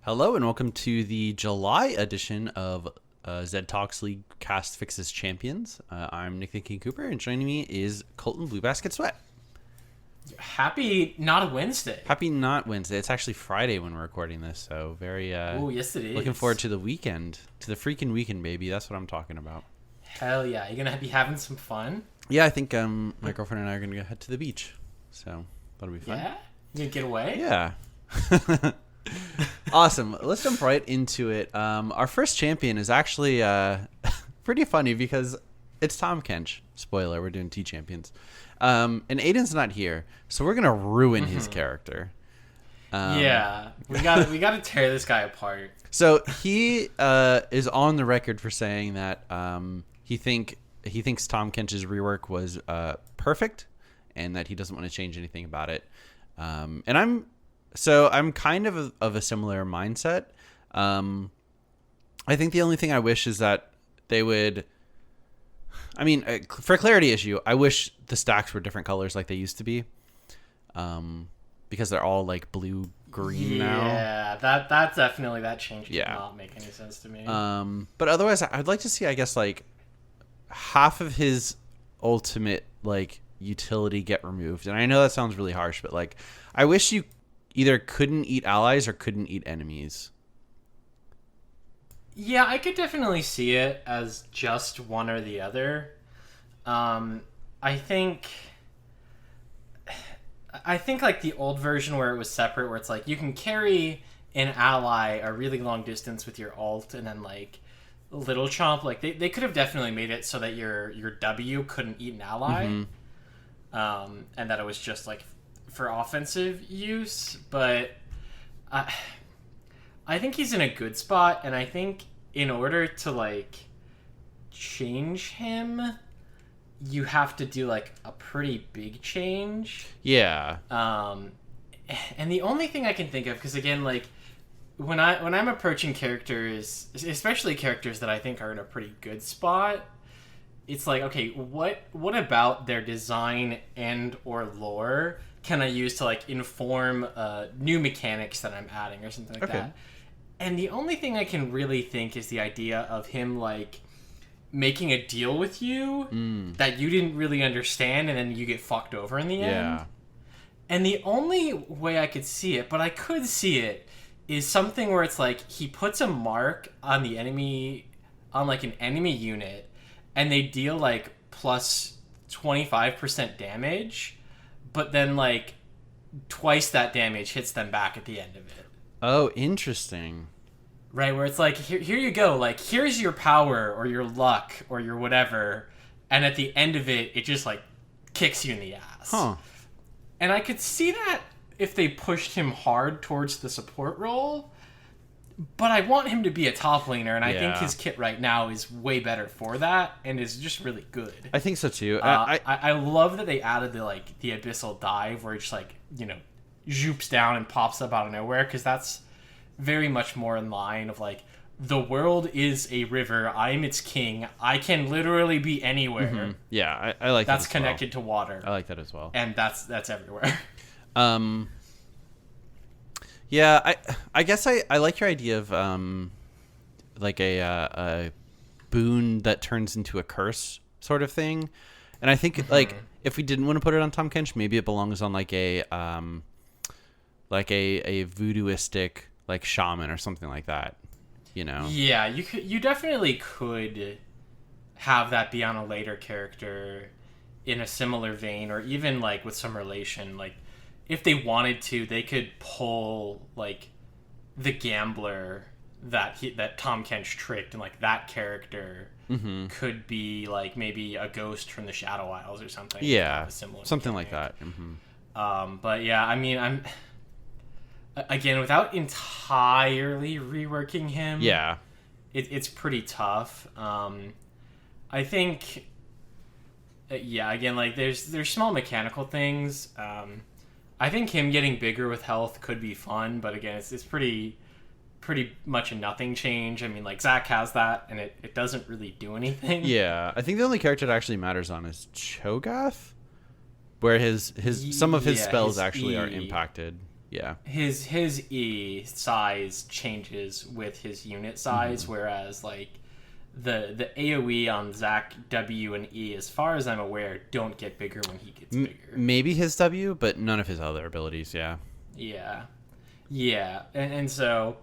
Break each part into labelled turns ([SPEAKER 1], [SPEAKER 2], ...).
[SPEAKER 1] Hello and welcome to the July edition of ZED Talks Leaguecast Fixes Champions. I'm Nick the King Cooper, and joining me is Colton Blue Basket Sweat.
[SPEAKER 2] Happy not Wednesday.
[SPEAKER 1] Happy not Wednesday. It's actually Friday when we're recording this, so very
[SPEAKER 2] oh yes it is.
[SPEAKER 1] Looking forward to the weekend, to the freaking weekend, baby. That's what I'm talking about.
[SPEAKER 2] Hell yeah. You're gonna be having some fun?
[SPEAKER 1] Yeah, I think my girlfriend and I are gonna go head to the beach, so that'll be fun.
[SPEAKER 2] Yeah? You gonna get away?
[SPEAKER 1] Yeah. Awesome. Let's jump right into it. Our first champion is actually pretty funny because it's Tahm Kench. Spoiler, we're doing T champions. And Aiden's not here, so we're gonna ruin his character.
[SPEAKER 2] Yeah, we gotta tear this guy apart.
[SPEAKER 1] So he is on the record for saying that he thinks Tahm Kench's rework was perfect, and that he doesn't want to change anything about it. And I'm kind of a similar mindset. I think the only thing I wish is that they would. I mean, for clarity issue, I wish the stacks were different colors like they used to be, because they're all like blue green now.
[SPEAKER 2] Yeah, that definitely that change did not make any sense to me.
[SPEAKER 1] But otherwise, I'd like to see, I guess, like half of his ultimate like utility get removed. And I know that sounds really harsh, but like I wish you either couldn't eat allies or couldn't eat enemies.
[SPEAKER 2] Yeah, I could definitely see it as just one or the other. I think like the old version where it was separate, where it's like you can carry an ally a really long distance with your ult, and then like Little Chomp, like they could have definitely made it so that your W couldn't eat an ally, and that it was just like for offensive use. But I think he's in a good spot, and I think in order to like change him, you have to do like a pretty big change.
[SPEAKER 1] Yeah.
[SPEAKER 2] And the only thing I can think of, because again, like when I'm approaching characters, especially characters that I think are in a pretty good spot, it's like, okay, what about their design and or lore can I use to like inform new mechanics that I'm adding or something like that? And the only thing I can really think is the idea of him like making a deal with you that you didn't really understand, and then you get fucked over in the end. And the only way I could see it, but I could see it, is something where it's like he puts a mark on the enemy, on like an enemy unit, and they deal like plus 25% damage, but then like twice that damage hits them back at the end of it.
[SPEAKER 1] Oh, interesting.
[SPEAKER 2] Right, where it's like, here you go, like, here's your power, or your luck, or your whatever, and at the end of it, it just, like, kicks you in the ass.
[SPEAKER 1] Huh.
[SPEAKER 2] And I could see that if they pushed him hard towards the support role, but I want him to be a top laner, and I think his kit right now is way better for that, and is just really good.
[SPEAKER 1] I think so, too.
[SPEAKER 2] I love that they added the Abyssal Dive, where it just, like, you know, zoops down and pops up out of nowhere, because that's very much more in line of like, the world is a river, I'm its king, I can literally be anywhere.
[SPEAKER 1] Yeah, I like that.
[SPEAKER 2] That's connected to water.
[SPEAKER 1] I like that as well.
[SPEAKER 2] And that's everywhere.
[SPEAKER 1] Yeah, I guess I like your idea of like a boon that turns into a curse sort of thing. And I think like if we didn't want to put it on Tahm Kench, maybe it belongs on like a voodooistic like shaman or something like that, you know?
[SPEAKER 2] Yeah, you definitely could have that be on a later character in a similar vein, or even like with some relation. Like if they wanted to, they could pull like the gambler that Tahm Kench tricked, and like that character could be like maybe a ghost from the Shadow Isles or something.
[SPEAKER 1] Yeah,
[SPEAKER 2] similar
[SPEAKER 1] something
[SPEAKER 2] mechanic.
[SPEAKER 1] like that.
[SPEAKER 2] But yeah, I mean, I'm again, without entirely reworking him.
[SPEAKER 1] Yeah,
[SPEAKER 2] it's pretty tough. I think. Yeah, again, like there's small mechanical things. I think him getting bigger with health could be fun, but again, it's pretty much a nothing change. I mean, like Zach has that, and it doesn't really do anything.
[SPEAKER 1] Yeah, I think the only character that actually matters on is Cho'Gath, where his some of his spells actually are impacted. Yeah.
[SPEAKER 2] His E size changes with his unit size, whereas like the AoE on Zac W and E, as far as I'm aware, don't get bigger when he gets bigger.
[SPEAKER 1] Maybe his W, but none of his other abilities. Yeah.
[SPEAKER 2] Yeah, and so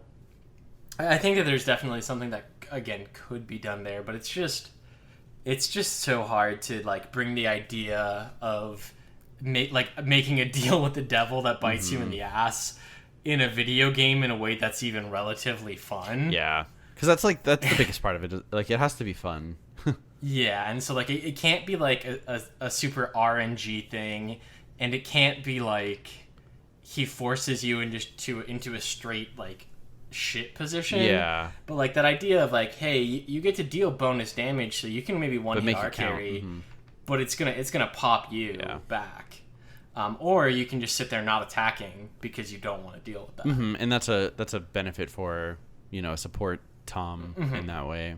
[SPEAKER 2] I think that there's definitely something that again could be done there, but it's just so hard to like bring the idea of making a deal with the devil that bites you in the ass in a video game in a way that's even relatively fun.
[SPEAKER 1] Yeah, because that's the biggest part of it. Like, it has to be fun.
[SPEAKER 2] Yeah, and so like it can't be like a super RNG thing, and it can't be like he forces you into a straight like shit position.
[SPEAKER 1] Yeah.
[SPEAKER 2] But like that idea of like, hey, you get to deal bonus damage, so you can maybe one hit our carry, but it's gonna pop you back. Or you can just sit there not attacking because you don't want to deal with that.
[SPEAKER 1] And that's a benefit for, you know, a support Tahm in that way.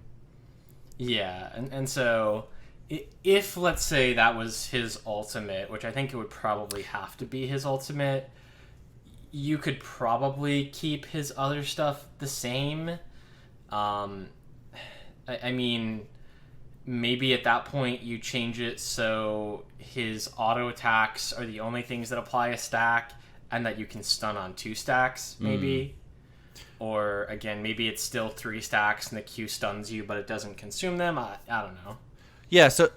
[SPEAKER 2] Yeah, and so if let's say that was his ultimate, which I think it would probably have to be his ultimate, you could probably keep his other stuff the same. I mean, maybe at that point you change it so his auto attacks are the only things that apply a stack, and that you can stun on 2 stacks, maybe. Or, again, maybe it's still 3 stacks and the Q stuns you, but it doesn't consume them. I don't know.
[SPEAKER 1] Yeah, so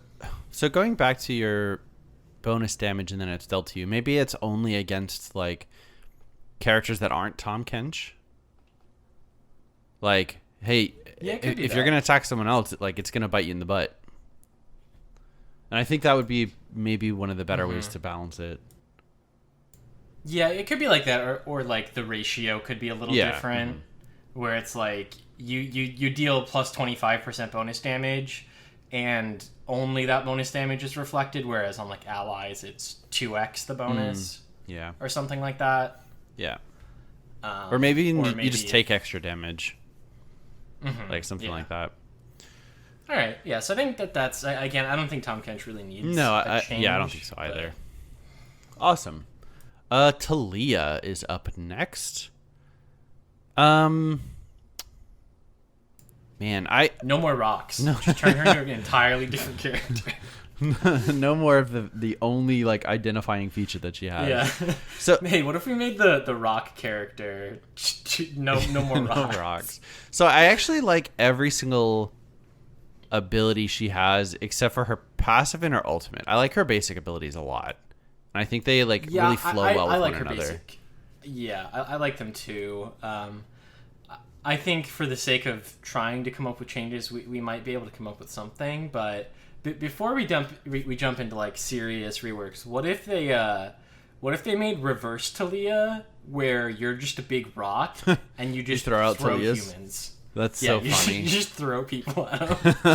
[SPEAKER 1] going back to your bonus damage and then it's dealt to you, maybe it's only against, like, characters that aren't Tahm Kench. Like, hey, if you're going to attack someone else, like, it's going to bite you in the butt. And I think that would be maybe one of the better ways to balance it.
[SPEAKER 2] Yeah, it could be like that, or like the ratio could be a little different, where it's like you deal plus 25% bonus damage, and only that bonus damage is reflected, whereas on like allies it's 2x the bonus, or something like that.
[SPEAKER 1] Yeah, or maybe you just take extra damage, like something like that.
[SPEAKER 2] All right, yeah. So I think that's again. I don't think Tahm Kench really needs.
[SPEAKER 1] I don't think so either. Awesome. Taliyah is up next. Man,
[SPEAKER 2] no more rocks. No. Just turn her into an entirely different character.
[SPEAKER 1] No more of the only like identifying feature that she has.
[SPEAKER 2] Yeah.
[SPEAKER 1] So
[SPEAKER 2] hey, what if we made the rock character no more rocks?
[SPEAKER 1] No rocks. So I actually like every single ability she has except for her passive and her ultimate. I like her basic abilities a lot. And I think they really flow well with one another. Basic.
[SPEAKER 2] Yeah, I like them too. I think for the sake of trying to come up with changes, we might be able to come up with something. But before we jump into like serious reworks, what if they made reverse Taliyah, where you're just a big rock and you just
[SPEAKER 1] throw
[SPEAKER 2] humans?
[SPEAKER 1] That's so funny.
[SPEAKER 2] You just throw people at them.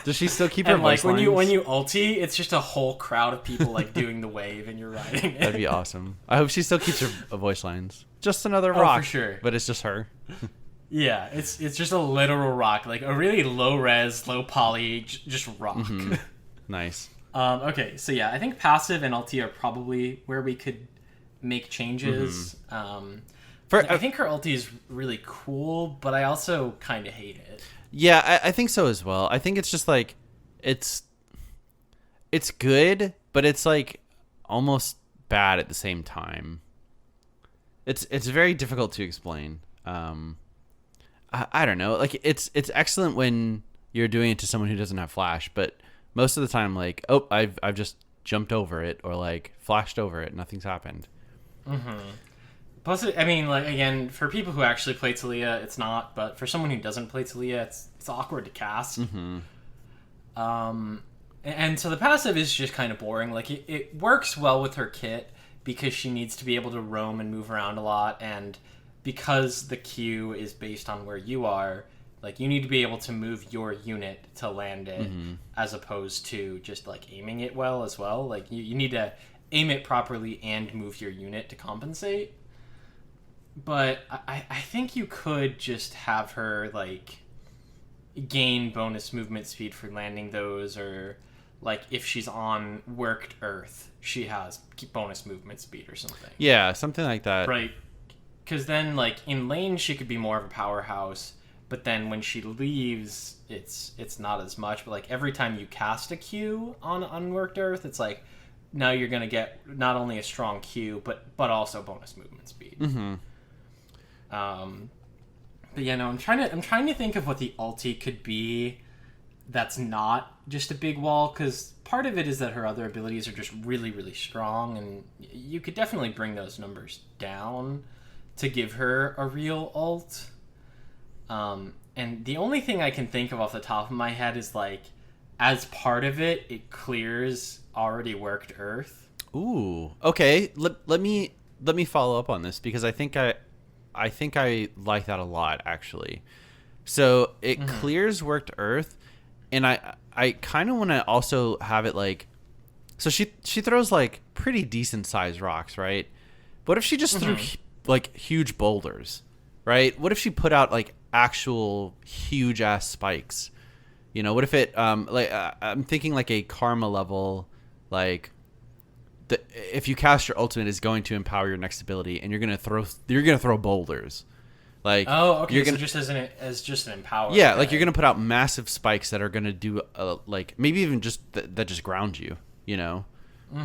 [SPEAKER 1] Does she still keep her voice
[SPEAKER 2] lines?
[SPEAKER 1] When
[SPEAKER 2] you ulti, it's just a whole crowd of people like doing the wave and you're riding it.
[SPEAKER 1] That'd be awesome. I hope she still keeps her voice lines. Just another rock,
[SPEAKER 2] for sure.
[SPEAKER 1] But it's just her.
[SPEAKER 2] Yeah, it's just a literal rock, like a really low res, low poly, just rock.
[SPEAKER 1] Nice.
[SPEAKER 2] Okay, so yeah, I think passive and ulti are probably where we could make changes. I think her ulti is really cool, but I also kind of hate it.
[SPEAKER 1] Yeah, I think so as well. I think it's just like it's good, but it's like almost bad at the same time. It's very difficult to explain. I don't know. Like it's excellent when you're doing it to someone who doesn't have flash, but most of the time, like, oh, I've just jumped over it or like flashed over it, nothing's happened.
[SPEAKER 2] Plus, I mean, like, again, for people who actually play Taliyah, it's not, but for someone who doesn't play Taliyah, it's awkward to cast. And so the passive is just kind of boring. Like, it works well with her kit because she needs to be able to roam and move around a lot, and because the Q is based on where you are, like, you need to be able to move your unit to land it, as opposed to just, like, aiming it well as well. Like, you need to aim it properly and move your unit to compensate. But I think you could just have her, like, gain bonus movement speed for landing those, or, like if she's on worked Earth, she has bonus movement speed or something.
[SPEAKER 1] Yeah, something like that.
[SPEAKER 2] Right. Because then, like, in lane, she could be more of a powerhouse, but then when she leaves, it's not as much. But, like, every time you cast a Q on unworked Earth, it's like, now you're going to get not only a strong Q, but also bonus movement speed.
[SPEAKER 1] Mm-hmm.
[SPEAKER 2] But, yeah, no, I'm trying to think of what the ulti could be that's not just a big wall, because part of it is that her other abilities are just really, really strong, and you could definitely bring those numbers down to give her a real ult. And the only thing I can think of off the top of my head is, like, as part of it, it clears already worked Earth.
[SPEAKER 1] Ooh, okay. Let me follow up on this, because I think I like that a lot, actually. So it clears worked Earth, and I kind of want to also have it like, so she throws like pretty decent sized rocks, right? What if she just threw like huge boulders, right? What if she put out like actual huge ass spikes? You know, what if it like I'm thinking like a karma level, like if you cast your ultimate is going to empower your next ability, and you're gonna throw boulders. Like,
[SPEAKER 2] oh, okay,
[SPEAKER 1] you're gonna,
[SPEAKER 2] so just as just an empower.
[SPEAKER 1] yeah, like you're gonna put out massive spikes that are gonna do like maybe even just that just ground you, you know,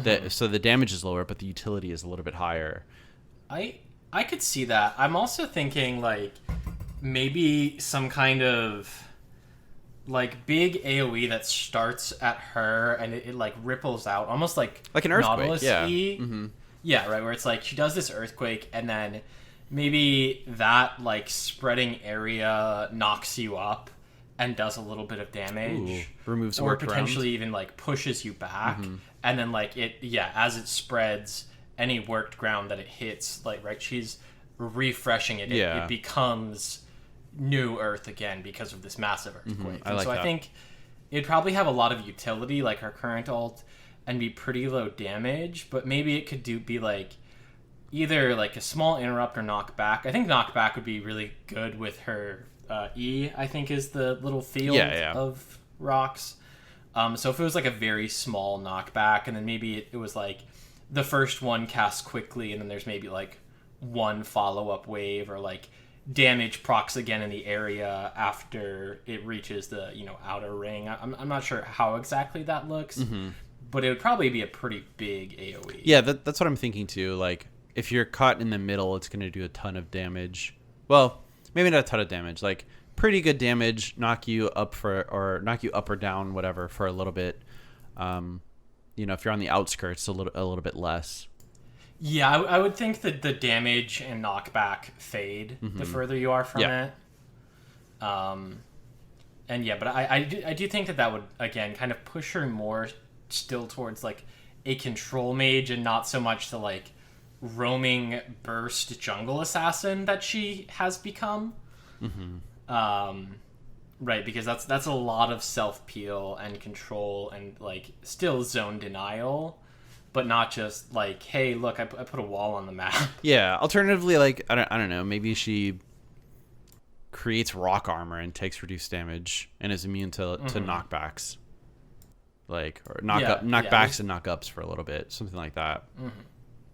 [SPEAKER 1] that so the damage is lower, but the utility is a little bit higher.
[SPEAKER 2] I could see that. I'm also thinking like maybe some kind of like big AoE that starts at her and it like ripples out, almost like
[SPEAKER 1] an earthquake.
[SPEAKER 2] Nautilus
[SPEAKER 1] Yeah.
[SPEAKER 2] Yeah, right, where it's like she does this earthquake and then maybe that like spreading area knocks you up and does a little bit of damage.
[SPEAKER 1] Ooh, removes
[SPEAKER 2] or
[SPEAKER 1] worked
[SPEAKER 2] potentially
[SPEAKER 1] rounds.
[SPEAKER 2] even like pushes you back, and then like as it spreads, any worked ground that it hits, like right, she's refreshing it. It becomes new Earth again because of this massive earthquake.
[SPEAKER 1] I like
[SPEAKER 2] so
[SPEAKER 1] that.
[SPEAKER 2] I think it'd probably have a lot of utility, like her current ult, and be pretty low damage. But maybe it could be like either like a small interrupt or knockback. I think knockback would be really good with her E. I think is the little field of rocks. So if it was like a very small knockback, and then maybe it was like the first one casts quickly, and then there's maybe like one follow-up wave, or like damage procs again in the area after it reaches the outer ring. I'm not sure how exactly that looks, but it would probably be a pretty big AoE.
[SPEAKER 1] Yeah, that's what I'm thinking too. Like if you're caught in the middle, it's going to do a ton of damage. Well, maybe not a ton of damage, like pretty good damage, knock you up or down, whatever, for a little bit. If you're on the outskirts, a little bit less.
[SPEAKER 2] Yeah, I would think that the damage and knockback fade the further you are from it. And yeah, but I do think that would, again, kind of push her more still towards like a control mage and not so much the like roaming burst jungle assassin that she has become. Right, because that's a lot of self-peel and control and like still zone denial, but not just like, hey, look, I put a wall on the map.
[SPEAKER 1] Yeah, alternatively, like I don't know, maybe she creates rock armor and takes reduced damage and is immune to knockbacks, like, or knockbacks and knockups for a little bit, something like that.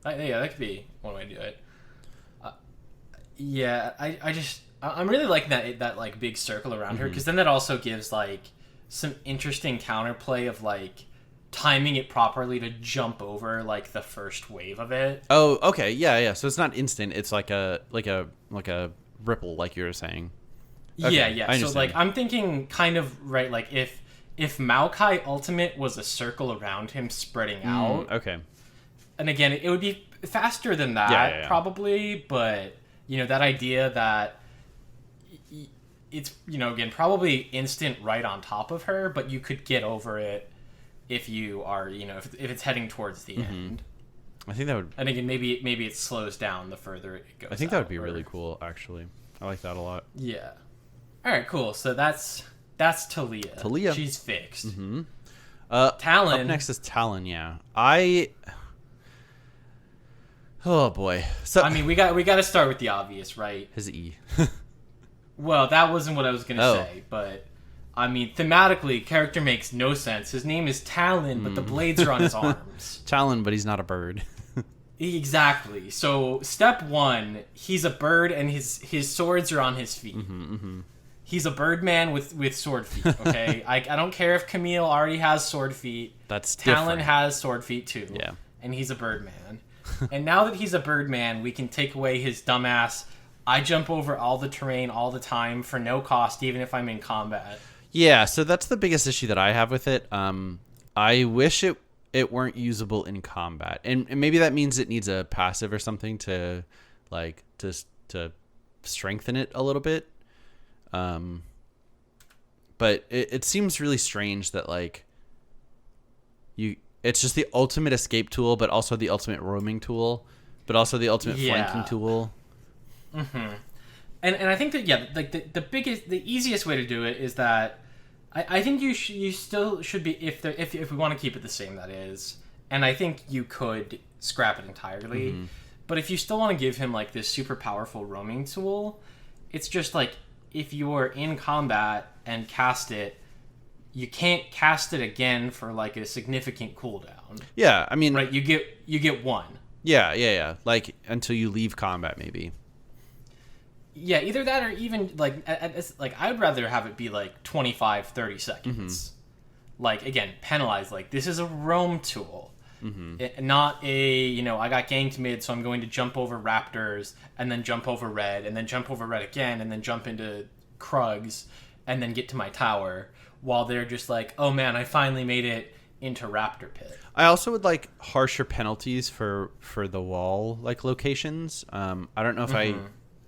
[SPEAKER 2] Yeah, that could be one way to do it. I'm really liking that like big circle around her, because then that also gives like some interesting counterplay of like timing it properly to jump over like the first wave of it.
[SPEAKER 1] Oh, okay, yeah. So it's not instant. It's like a ripple, like you were saying. Okay,
[SPEAKER 2] yeah. So like I'm thinking kind of right, like if Maokai ultimate was a circle around him spreading out.
[SPEAKER 1] Okay.
[SPEAKER 2] And again, it would be faster than that probably, but that idea that it's again probably instant right on top of her, but you could get over it if you are if it's heading towards the end.
[SPEAKER 1] I think that would.
[SPEAKER 2] And again, maybe it slows down the further it goes.
[SPEAKER 1] I think that would be really cool, actually. I like that a lot.
[SPEAKER 2] Yeah. All right, cool. So that's Taliyah. She's fixed. Talon.
[SPEAKER 1] Up next is Talon. Yeah, Oh boy. So
[SPEAKER 2] I mean, we got to start with the obvious, right?
[SPEAKER 1] His E.
[SPEAKER 2] Well, that wasn't what I was gonna say, but I mean, thematically, character makes no sense. His name is Talon, but the blades are on his arms.
[SPEAKER 1] Talon, but he's not a bird.
[SPEAKER 2] Exactly. So, step one, he's a bird and his swords are on his feet. He's a birdman with sword feet, okay? I don't care if Camille already has sword feet.
[SPEAKER 1] That's
[SPEAKER 2] Talon
[SPEAKER 1] different.
[SPEAKER 2] has sword feet too.
[SPEAKER 1] Yeah.
[SPEAKER 2] And he's a birdman. And now that he's a birdman, we can take away his dumbass, I jump over all the terrain all the time for no cost, even if I'm in combat.
[SPEAKER 1] Yeah, so that's the biggest issue that I have with it. I wish it weren't usable in combat, and maybe that means it needs a passive or something to like to strengthen it a little bit. But it seems really strange that like it's just the ultimate escape tool, but also the ultimate roaming tool, but also the ultimate flanking tool.
[SPEAKER 2] Mm-hmm. And I think that like the easiest way to do it is that I think you still should be if we want to keep it the same, that is, and I think you could scrap it entirely. But if you still want to give him like this super powerful roaming tool, it's just like if you're in combat and cast it, you can't cast it again for like a significant cooldown.
[SPEAKER 1] Yeah, I mean,
[SPEAKER 2] right? You get one.
[SPEAKER 1] Yeah. Like until you leave combat, maybe.
[SPEAKER 2] Yeah, either that or even like like I'd rather have it be like 25, 30 seconds. Like again, penalized. Like this is a roam tool. Not a, I got ganked mid, so I'm going to jump over raptors and then jump over red and then jump over red again and then jump into Krugs and then get to my tower while they're just like, oh man, I finally made it into raptor pit.
[SPEAKER 1] I also would like harsher penalties for the wall like locations. I don't know if I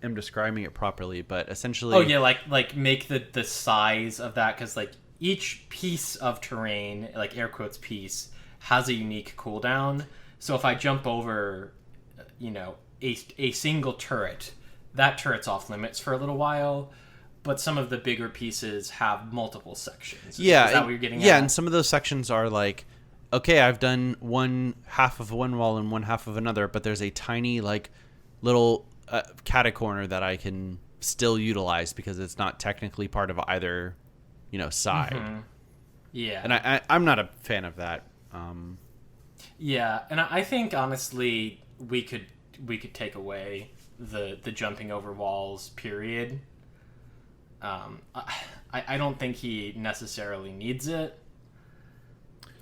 [SPEAKER 1] am describing it properly, but essentially,
[SPEAKER 2] oh yeah, like make the size of that, because like each piece of terrain, like air quotes piece, has a unique cooldown. So if I jump over, a single turret, that turret's off limits for a little while. But some of the bigger pieces have multiple sections.
[SPEAKER 1] Yeah,
[SPEAKER 2] is that what you're getting at?
[SPEAKER 1] Yeah, and some of those sections are like, okay, I've done one half of one wall and one half of another, but there's a tiny like little cata corner that I can still utilize because it's not technically part of either, side.
[SPEAKER 2] Yeah,
[SPEAKER 1] and I'm not a fan of that.
[SPEAKER 2] Yeah, and I think honestly we could take away the jumping over walls period. I don't think he necessarily needs it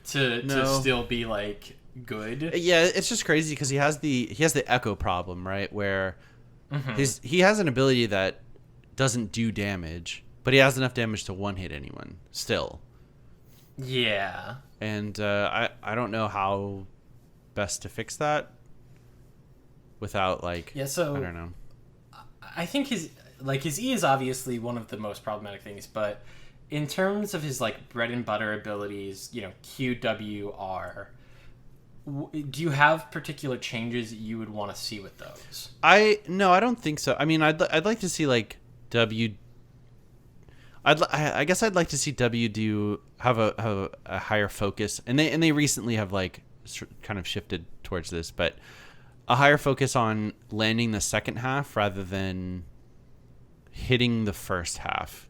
[SPEAKER 2] to still be like good.
[SPEAKER 1] Yeah, it's just crazy because he has the echo problem, right? Where he has an ability that doesn't do damage, but he has enough damage to one hit anyone still.
[SPEAKER 2] Yeah.
[SPEAKER 1] And I don't know how best to fix that without like I don't know.
[SPEAKER 2] I think his E is obviously one of the most problematic things, but in terms of his like bread and butter abilities, Q, W, R, do you have particular changes that you would want to see with those?
[SPEAKER 1] No, I don't think so. I mean, I'd like to see like W. I guess I'd like to see W have a higher focus, and they recently have like kind of shifted towards this, but a higher focus on landing the second half rather than hitting the first half.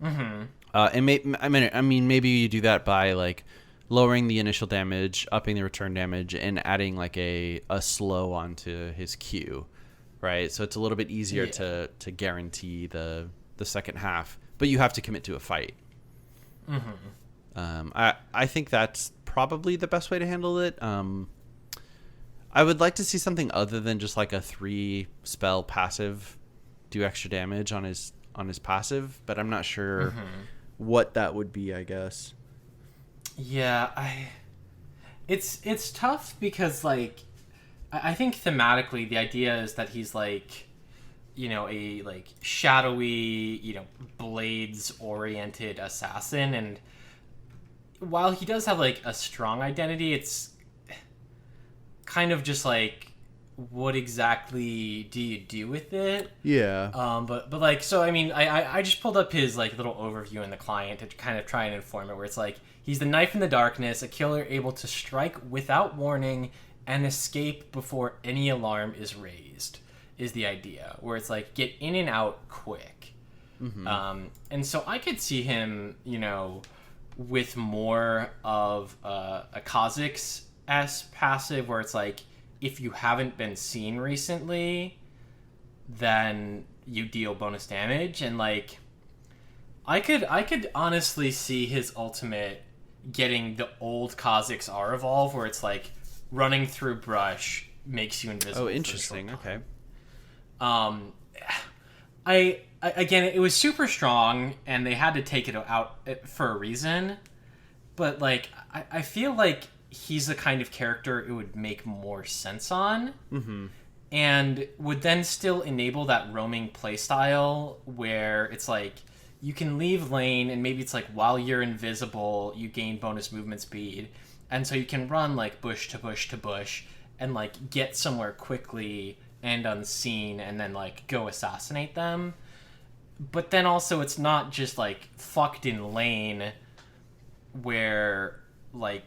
[SPEAKER 1] And maybe you do that by like lowering the initial damage, upping the return damage, and adding like a slow onto his Q, right? So it's a little bit easier to guarantee the second half, but you have to commit to a fight. I think that's probably the best way to handle it. I would like to see something other than just like a 3 spell passive do extra damage on his passive, but I'm not sure what that would be, I guess.
[SPEAKER 2] Yeah, it's tough because like I think thematically the idea is that he's like a like shadowy, blades oriented assassin, and while he does have like a strong identity, it's kind of just like, what exactly do you do with it?
[SPEAKER 1] Yeah.
[SPEAKER 2] But like, so I mean, I just pulled up his like little overview in the client to kind of try and inform it, where it's like he's the knife in the darkness, a killer able to strike without warning and escape before any alarm is raised, is the idea, where it's like get in and out quick. And so I could see him, with more of a Kha'Zix-esque passive where it's like, if you haven't been seen recently, then you deal bonus damage. And like, I could honestly see his ultimate getting the old Kha'Zix R evolve where it's like running through brush makes you invisible.
[SPEAKER 1] Oh, interesting. Okay.
[SPEAKER 2] Again, it was super strong, and they had to take it out for a reason. But like, I feel like he's the kind of character it would make more sense on, and would then still enable that roaming playstyle where it's like you can leave lane, and maybe it's like while you're invisible, you gain bonus movement speed, and so you can run like bush to bush to bush, and like get somewhere quickly and unseen, and then like go assassinate them. But then also it's not just like fucked in lane where like,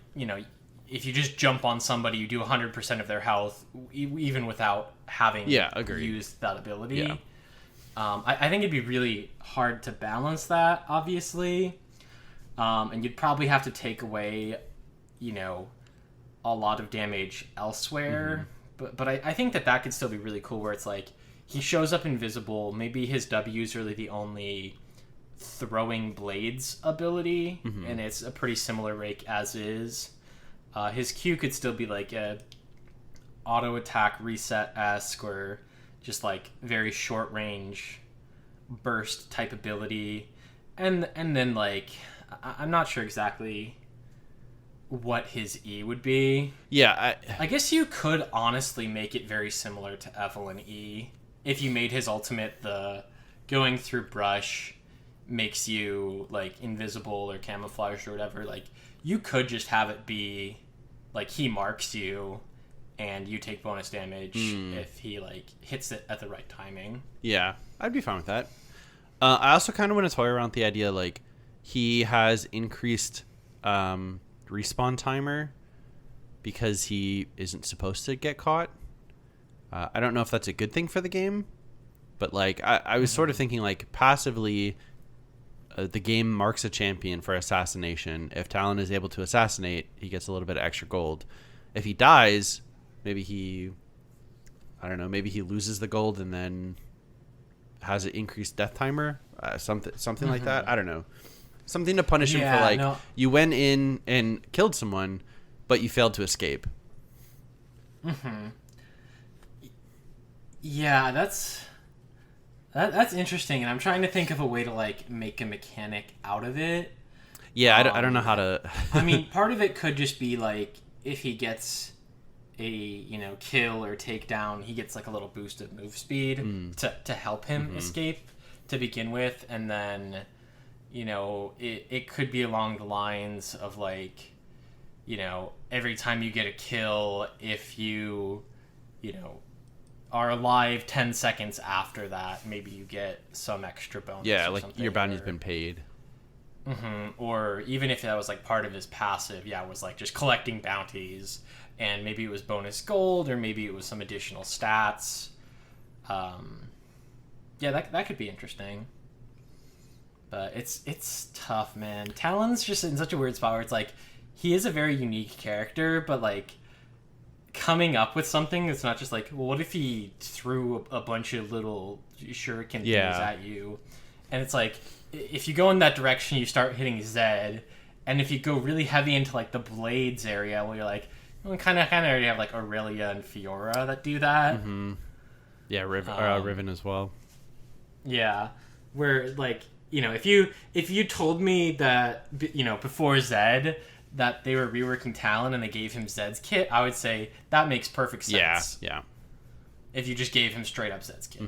[SPEAKER 2] if you just jump on somebody, you do 100% of their health even without having used that ability.
[SPEAKER 1] Yeah.
[SPEAKER 2] I think it'd be really hard to balance that, obviously. And you'd probably have to take away, a lot of damage elsewhere. But I think that could still be really cool where it's like, he shows up invisible. Maybe his W is really the only throwing blades ability, and it's a pretty similar rake as is. His Q could still be like a auto attack reset-esque or just like very short range burst type ability, and then like I'm not sure exactly what his E would be.
[SPEAKER 1] Yeah,
[SPEAKER 2] I guess you could honestly make it very similar to Evelyn E. If you made his ultimate the going through brush makes you like invisible or camouflaged or whatever, like you could just have it be like he marks you and you take bonus damage if he like hits it at the right timing.
[SPEAKER 1] Yeah, I'd be fine with that. I also kind of want to toy around with the idea like he has increased respawn timer because he isn't supposed to get caught. I don't know if that's a good thing for the game, but like I was sort of thinking like passively the game marks a champion for assassination. If Talon is able to assassinate, he gets a little bit of extra gold. If he dies, maybe he loses the gold and then has an increased death timer, something like that. I don't know. Something to punish him for you went in and killed someone, but you failed to escape.
[SPEAKER 2] Yeah, that's interesting, and I'm trying to think of a way to like make a mechanic out of it.
[SPEAKER 1] Yeah, I don't know how to.
[SPEAKER 2] I mean, part of it could just be like if he gets a kill or takedown, he gets like a little boost of move speed to help him escape to begin with, and then it could be along the lines of like every time you get a kill, if you are alive 10 seconds after that, maybe you get some extra bonus.
[SPEAKER 1] Yeah, like your bounty's been paid.
[SPEAKER 2] Or even if that was like part of his passive, it was like just collecting bounties, and maybe it was bonus gold, or maybe it was some additional stats. That could be interesting. But it's tough, man. Talon's just in such a weird spot where it's like he is a very unique character, but like coming up with something that's not just like, well, what if he threw a bunch of little shuriken things at you? And it's like, if you go in that direction, you start hitting Zed, and if you go really heavy into like the blades area, well, you're like, well, kind of already have like Aurelia and Fiora that do that.
[SPEAKER 1] Yeah, Riven as well.
[SPEAKER 2] Yeah, where like if you told me that before Zed that they were reworking Talon and they gave him Zed's kit, I would say that makes perfect sense.
[SPEAKER 1] Yeah.
[SPEAKER 2] If you just gave him straight up Zed's kit.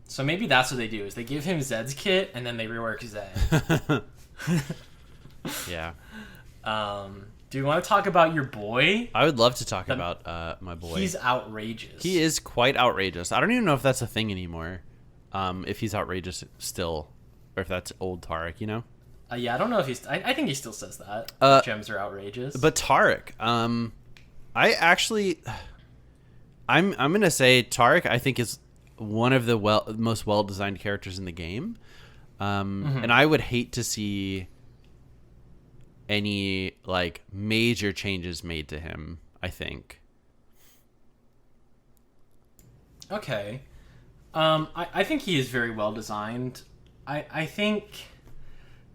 [SPEAKER 2] So maybe that's what they do, is they give him Zed's kit and then they rework Zed.
[SPEAKER 1] Yeah.
[SPEAKER 2] Do you want to talk about your boy?
[SPEAKER 1] I would love to talk about my boy.
[SPEAKER 2] He's outrageous.
[SPEAKER 1] He is quite outrageous. I don't even know if that's a thing anymore. If he's outrageous still, or if that's old Taric,
[SPEAKER 2] Yeah, I don't know if he's... I think he still says that. Gems are outrageous.
[SPEAKER 1] But Taric, I'm going to say Taric, I think, is one of the most well-designed characters in the game. And I would hate to see any like major changes made to him, I think.
[SPEAKER 2] Okay. I think he is very well designed. I think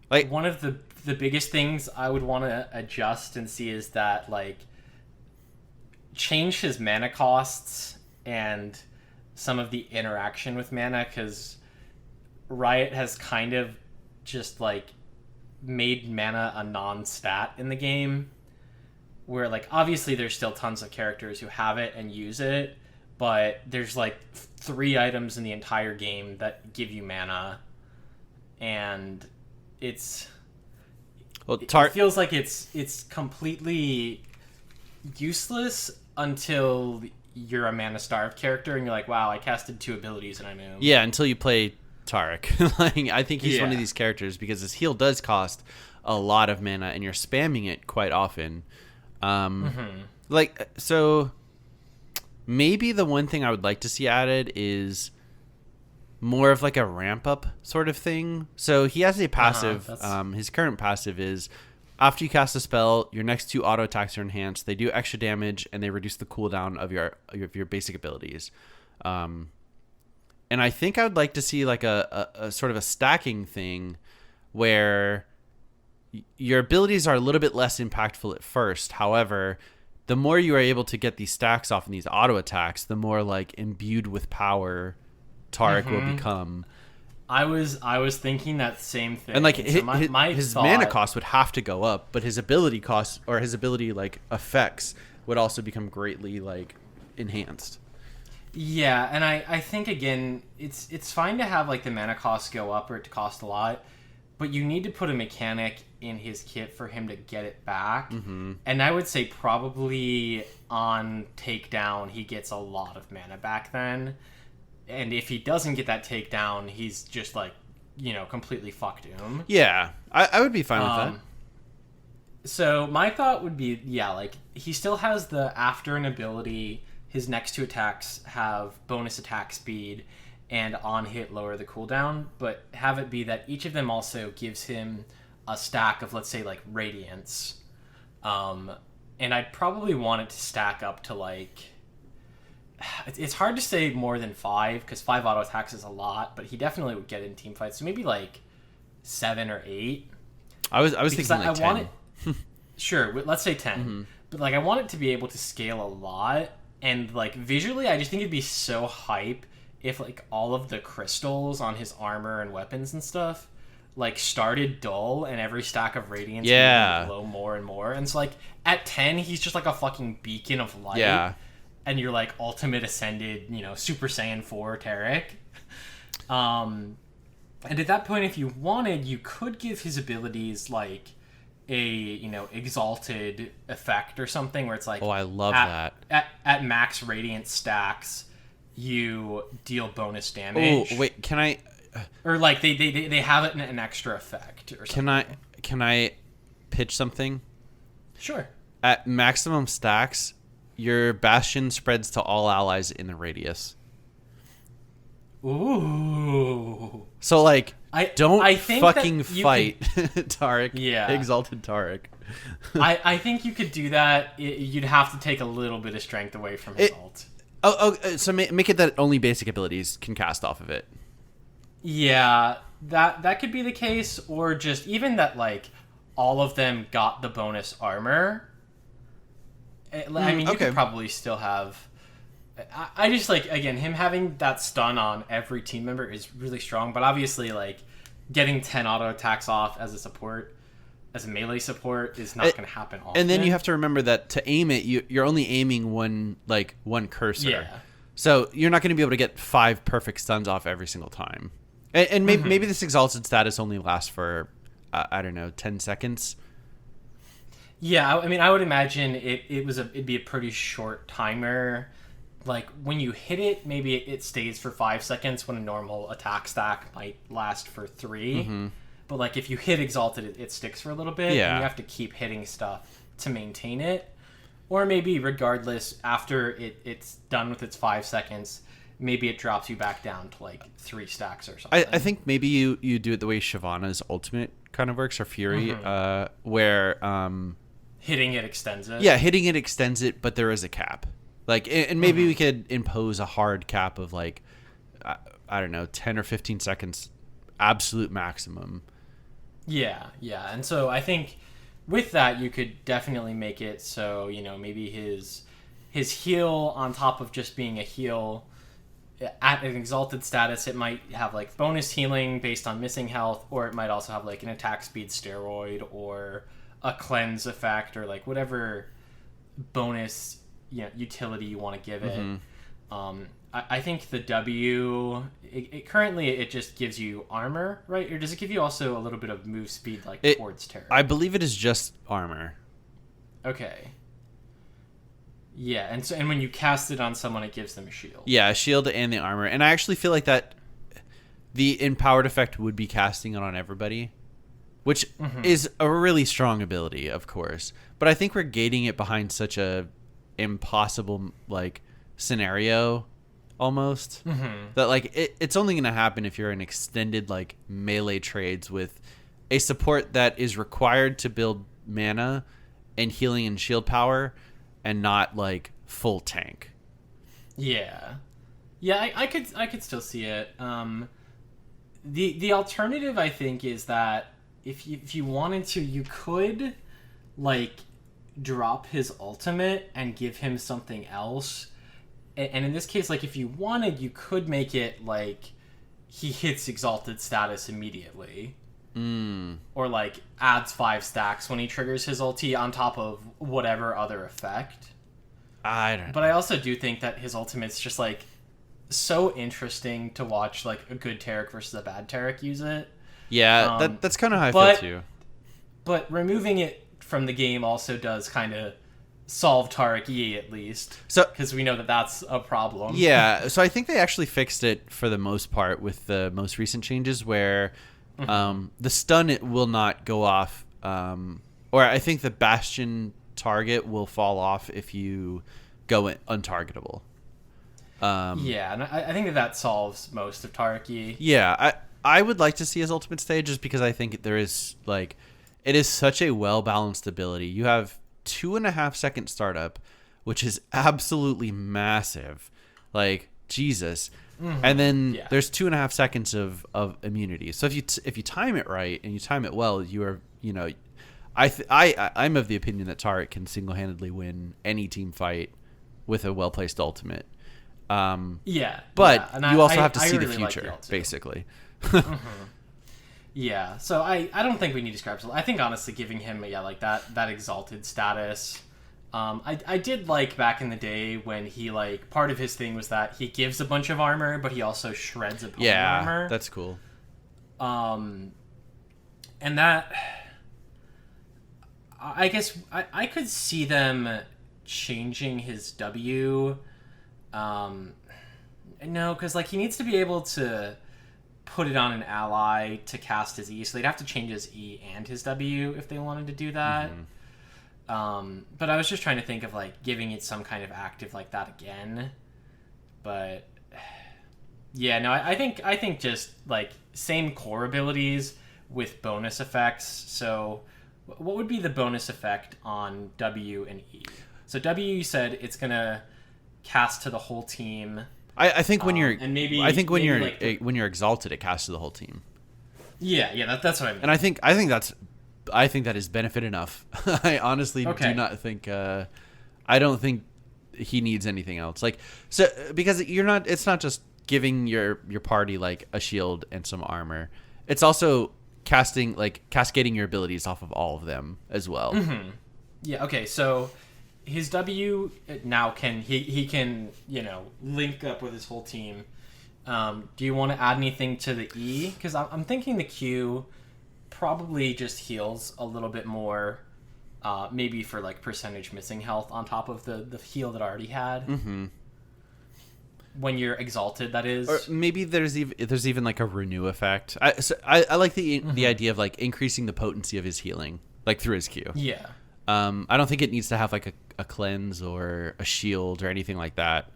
[SPEAKER 2] like one of the biggest things I would want to adjust and see is that like change his mana costs and some of the interaction with mana, because Riot has kind of just like made mana a non-stat in the game, where like obviously there's still tons of characters who have it and use it, but there's like 3 items in the entire game that give you mana, and it feels like it's completely useless until you're a mana starved character and you're like, wow, I casted 2 abilities and I knew.
[SPEAKER 1] Yeah, until you play Taric. Like, I think he's one of these characters because his heal does cost a lot of mana and you're spamming it quite often. Like, so maybe the one thing I would like to see added is more of like a ramp up sort of thing. So he has a passive. His current passive is after you cast a spell, your next 2 auto attacks are enhanced. They do extra damage and they reduce the cooldown of your basic abilities. And I think I would like to see like a sort of a stacking thing where your abilities are a little bit less impactful at first. However, the more you are able to get these stacks off in these auto attacks, the more like imbued with power Taric will become.
[SPEAKER 2] I was thinking that same thing.
[SPEAKER 1] And like
[SPEAKER 2] so
[SPEAKER 1] his mana cost would have to go up, but his ability cost or his ability like effects would also become greatly like enhanced.
[SPEAKER 2] Yeah, and I think again it's fine to have like the mana cost go up or it to cost a lot, but you need to put a mechanic in his kit for him to get it back. And I would say probably on takedown he gets a lot of mana back then. And if he doesn't get that takedown, he's just like, completely fucked him.
[SPEAKER 1] Yeah, I would be fine with that.
[SPEAKER 2] So my thought would be, like he still has the after an ability, his next 2 attacks have bonus attack speed and on hit lower the cooldown, but have it be that each of them also gives him a stack of, let's say, like Radiance. And I'd probably want it to stack up to like... It's hard to say more than 5, because 5 auto attacks is a lot, but he definitely would get in team fights. So maybe like 7 or 8.
[SPEAKER 1] I was thinking like 10.
[SPEAKER 2] Want it, sure, let's say 10. But like I want it to be able to scale a lot. And like visually, I just think it'd be so hype if like all of the crystals on his armor and weapons and stuff like started dull and every stack of radiance would glow more and more. And so like at 10, he's just like a fucking beacon of light. Yeah. And you're like ultimate ascended, Super Saiyan 4 Taric. And at that point, if you wanted, you could give his abilities like a exalted effect or something where it's like,
[SPEAKER 1] oh, I love that.
[SPEAKER 2] At max radiant stacks, you deal bonus damage.
[SPEAKER 1] Oh, wait, can I?
[SPEAKER 2] Or like they have it in an extra effect or something.
[SPEAKER 1] Can I pitch something?
[SPEAKER 2] Sure.
[SPEAKER 1] At maximum stacks, your bastion spreads to all allies in the radius.
[SPEAKER 2] Ooh.
[SPEAKER 1] So like, I think fucking fight Taric.
[SPEAKER 2] Yeah.
[SPEAKER 1] Exalted Taric.
[SPEAKER 2] I think you could do that. You'd have to take a little bit of strength away from his ult.
[SPEAKER 1] So make it that only basic abilities can cast off of it.
[SPEAKER 2] Yeah, that could be the case, or just even that like all of them got the bonus armor. I mean, you could probably still have... I just, like, again, him having that stun on every team member is really strong, but obviously, like, getting 10 auto attacks off as a support, as a melee support, is not going to happen often.
[SPEAKER 1] And then you have to remember that to aim it, you're only aiming one cursor. Yeah. So you're not going to be able to get 5 perfect stuns off every single time. And maybe this Exalted status only lasts for, 10 seconds.
[SPEAKER 2] Yeah, I mean, I would imagine it'd be a pretty short timer. Like, when you hit it, maybe it stays for 5 seconds when a normal attack stack might last for 3. But, like, if you hit Exalted, it sticks for a little bit, and you have to keep hitting stuff to maintain it. Or maybe, regardless, after it's done with its 5 seconds, maybe it drops you back down to like 3 stacks or something.
[SPEAKER 1] I think maybe you do it the way Shyvana's ultimate kind of works, or Fury, where
[SPEAKER 2] hitting it extends it.
[SPEAKER 1] Yeah, hitting it extends it, but there is a cap. Like, and maybe we could impose a hard cap of like, I don't know, 10 or 15 seconds, absolute maximum.
[SPEAKER 2] Yeah, and so I think with that you could definitely make it so, you know, maybe his heal on top of just being a heal at an exalted status, it might have like bonus healing based on missing health, or it might also have like an attack speed steroid or a cleanse effect, or like whatever bonus, you know, utility you want to give it. I think the W, currently it just gives you armor, right? Or does it give you also a little bit of move speed, like towards Taric?
[SPEAKER 1] I believe it is just armor.
[SPEAKER 2] Okay. Yeah, and when you cast it on someone, it gives them a shield.
[SPEAKER 1] Yeah, a shield and the armor. And I actually feel like that the empowered effect would be casting it on everybody, which is a really strong ability, of course. But I think we're gating it behind such a impossible like scenario almost that like it's only going to happen if you're in extended like melee trades with a support that is required to build mana and healing and shield power, and not like full tank.
[SPEAKER 2] Yeah, I could still see it. The alternative, I think, is that if you wanted to, you could like drop his ultimate and give him something else. And in this case, like if you wanted, you could make it like he hits exalted status immediately. Or like adds 5 stacks when he triggers his ulti on top of whatever other effect.
[SPEAKER 1] I don't know.
[SPEAKER 2] But I also do think that his ultimate's just like so interesting to watch, like a good Taric versus a bad Taric use it.
[SPEAKER 1] Yeah, that's kind of how I feel too.
[SPEAKER 2] But removing it from the game also does kind of solve Taric Yi, at least. So, because we know that that's a problem.
[SPEAKER 1] Yeah, so I think they actually fixed it for the most part with the most recent changes where the stun it will not go off, or I think the Bastion target will fall off if you go untargetable.
[SPEAKER 2] Yeah, and I think that solves most of Taric Yi.
[SPEAKER 1] Yeah, I would like to see his ultimate stay just because I think there is like it is such a well balanced ability. You have 2.5 second startup, which is absolutely massive. Like Jesus. And then there's 2.5 seconds of immunity. So if you time it right and you time it well, you are, you know, I'm of the opinion that Taric can single handedly win any team fight with a well placed ultimate. But you also have to see the future, basically.
[SPEAKER 2] Yeah, so I don't think we need to scrap. I think honestly, giving him like that exalted status. I did like back in the day when he like part of his thing was that he gives a bunch of armor, but he also shreds opponent armor.
[SPEAKER 1] Yeah, that's cool.
[SPEAKER 2] And that I guess I could see them changing his W. No, because like he needs to be able to put it on an ally to cast his E, so they'd have to change his E and his W if they wanted to do that. But I was just trying to think of like giving it some kind of active like that again. But yeah, no, I think just like same core abilities with bonus effects. So what would be the bonus effect on W and E? So W, you said it's gonna cast to the whole team.
[SPEAKER 1] I think when you're
[SPEAKER 2] and maybe
[SPEAKER 1] I think when
[SPEAKER 2] maybe
[SPEAKER 1] you're
[SPEAKER 2] like
[SPEAKER 1] when you're exalted, it casts to the whole team.
[SPEAKER 2] Yeah, that's what I mean.
[SPEAKER 1] And I think that is benefit enough. I honestly do not think. I don't think he needs anything else. Like so because it's not just giving your party like a shield and some armor. It's also cascading your abilities off of all of them as well.
[SPEAKER 2] Yeah. Okay. So his W now he can link up with his whole team. Do you want to add anything to the E? Because I'm thinking the Q probably just heals a little bit more, maybe for like percentage missing health on top of the heal that I already had. When you're exalted, that is.
[SPEAKER 1] Or maybe there's even like a renew effect. I like the idea of like increasing the potency of his healing, like through his Q.
[SPEAKER 2] Yeah.
[SPEAKER 1] I don't think it needs to have like a cleanse or a shield or anything like that.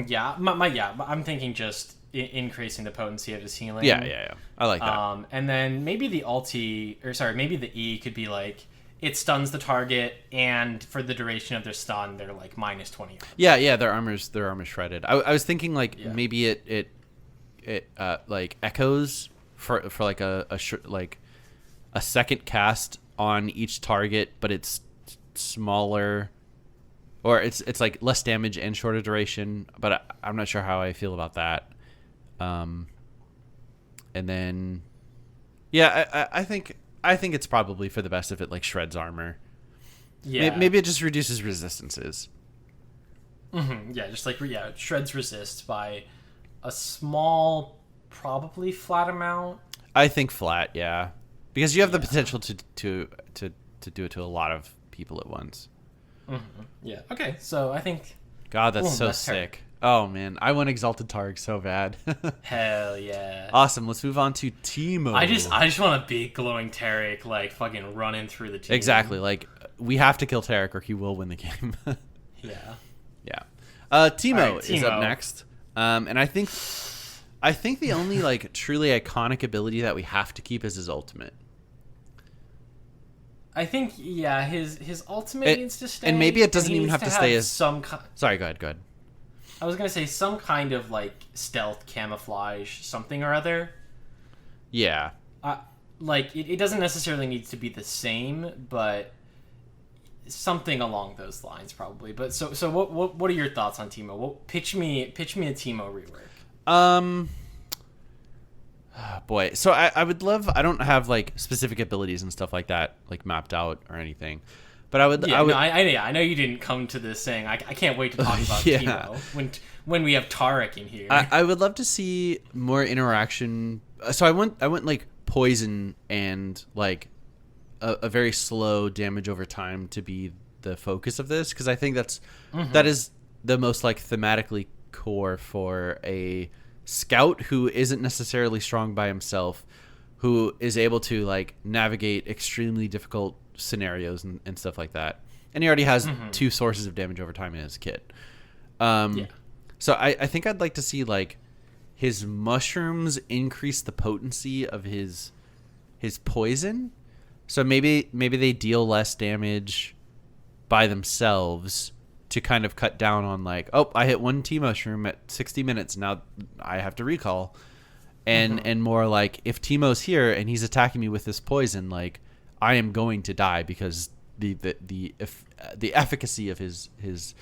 [SPEAKER 2] Yeah, I'm thinking just increasing the potency of his healing.
[SPEAKER 1] Yeah. I like that.
[SPEAKER 2] And then maybe maybe the E could be like, it stuns the target, and for the duration of their stun, they're like minus 20.
[SPEAKER 1] Yeah, their armor's shredded. I was thinking like maybe it like echoes for like a second cast on each target, but it's smaller, or it's like less damage and shorter duration. But I'm not sure how I feel about that. And then, I think it's probably for the best if it like shreds armor. Yeah, maybe it just reduces resistances.
[SPEAKER 2] Yeah, just like it shreds resist by a small, probably flat amount.
[SPEAKER 1] I think flat, yeah, because you have the potential to do it to a lot of people at once.
[SPEAKER 2] Yeah. Okay. So I think.
[SPEAKER 1] God, that's so sick. Oh man, I want Exalted Taric so bad.
[SPEAKER 2] Hell yeah.
[SPEAKER 1] Awesome. Let's move on to Teemo.
[SPEAKER 2] I just want a big glowing Taric like fucking running through the team.
[SPEAKER 1] Exactly. Like we have to kill Taric or he will win the game.
[SPEAKER 2] Yeah.
[SPEAKER 1] Teemo is up next. And I think the only like truly iconic ability that we have to keep is his ultimate.
[SPEAKER 2] I think his ultimate needs to stay,
[SPEAKER 1] and maybe it doesn't even have to stay as
[SPEAKER 2] some.
[SPEAKER 1] Sorry, go ahead.
[SPEAKER 2] I was gonna say some kind of like stealth camouflage, something or other.
[SPEAKER 1] Yeah.
[SPEAKER 2] Like it doesn't necessarily need to be the same, but something along those lines probably. But so what are your thoughts on Teemo? Well, pitch me a Teemo rework.
[SPEAKER 1] Boy, so I would love. I don't have like specific abilities and stuff like that like mapped out or anything, but I would.
[SPEAKER 2] I know you didn't come to this saying I can't wait to talk about Teemo when we have Taric in here.
[SPEAKER 1] I would love to see more interaction. So I went like poison and like a very slow damage over time to be the focus of this, because I think that is the most like thematically core for a scout who isn't necessarily strong by himself, who is able to like navigate extremely difficult scenarios and stuff like that, and he already has two sources of damage over time in his kit. So I think I'd like to see like his mushrooms increase the potency of his poison, so maybe they deal less damage by themselves to kind of cut down on like, oh, I hit one T mushroom at 60 minutes. Now I have to recall. And more like, if Teemo's here and he's attacking me with this poison, like I am going to die because the efficacy of his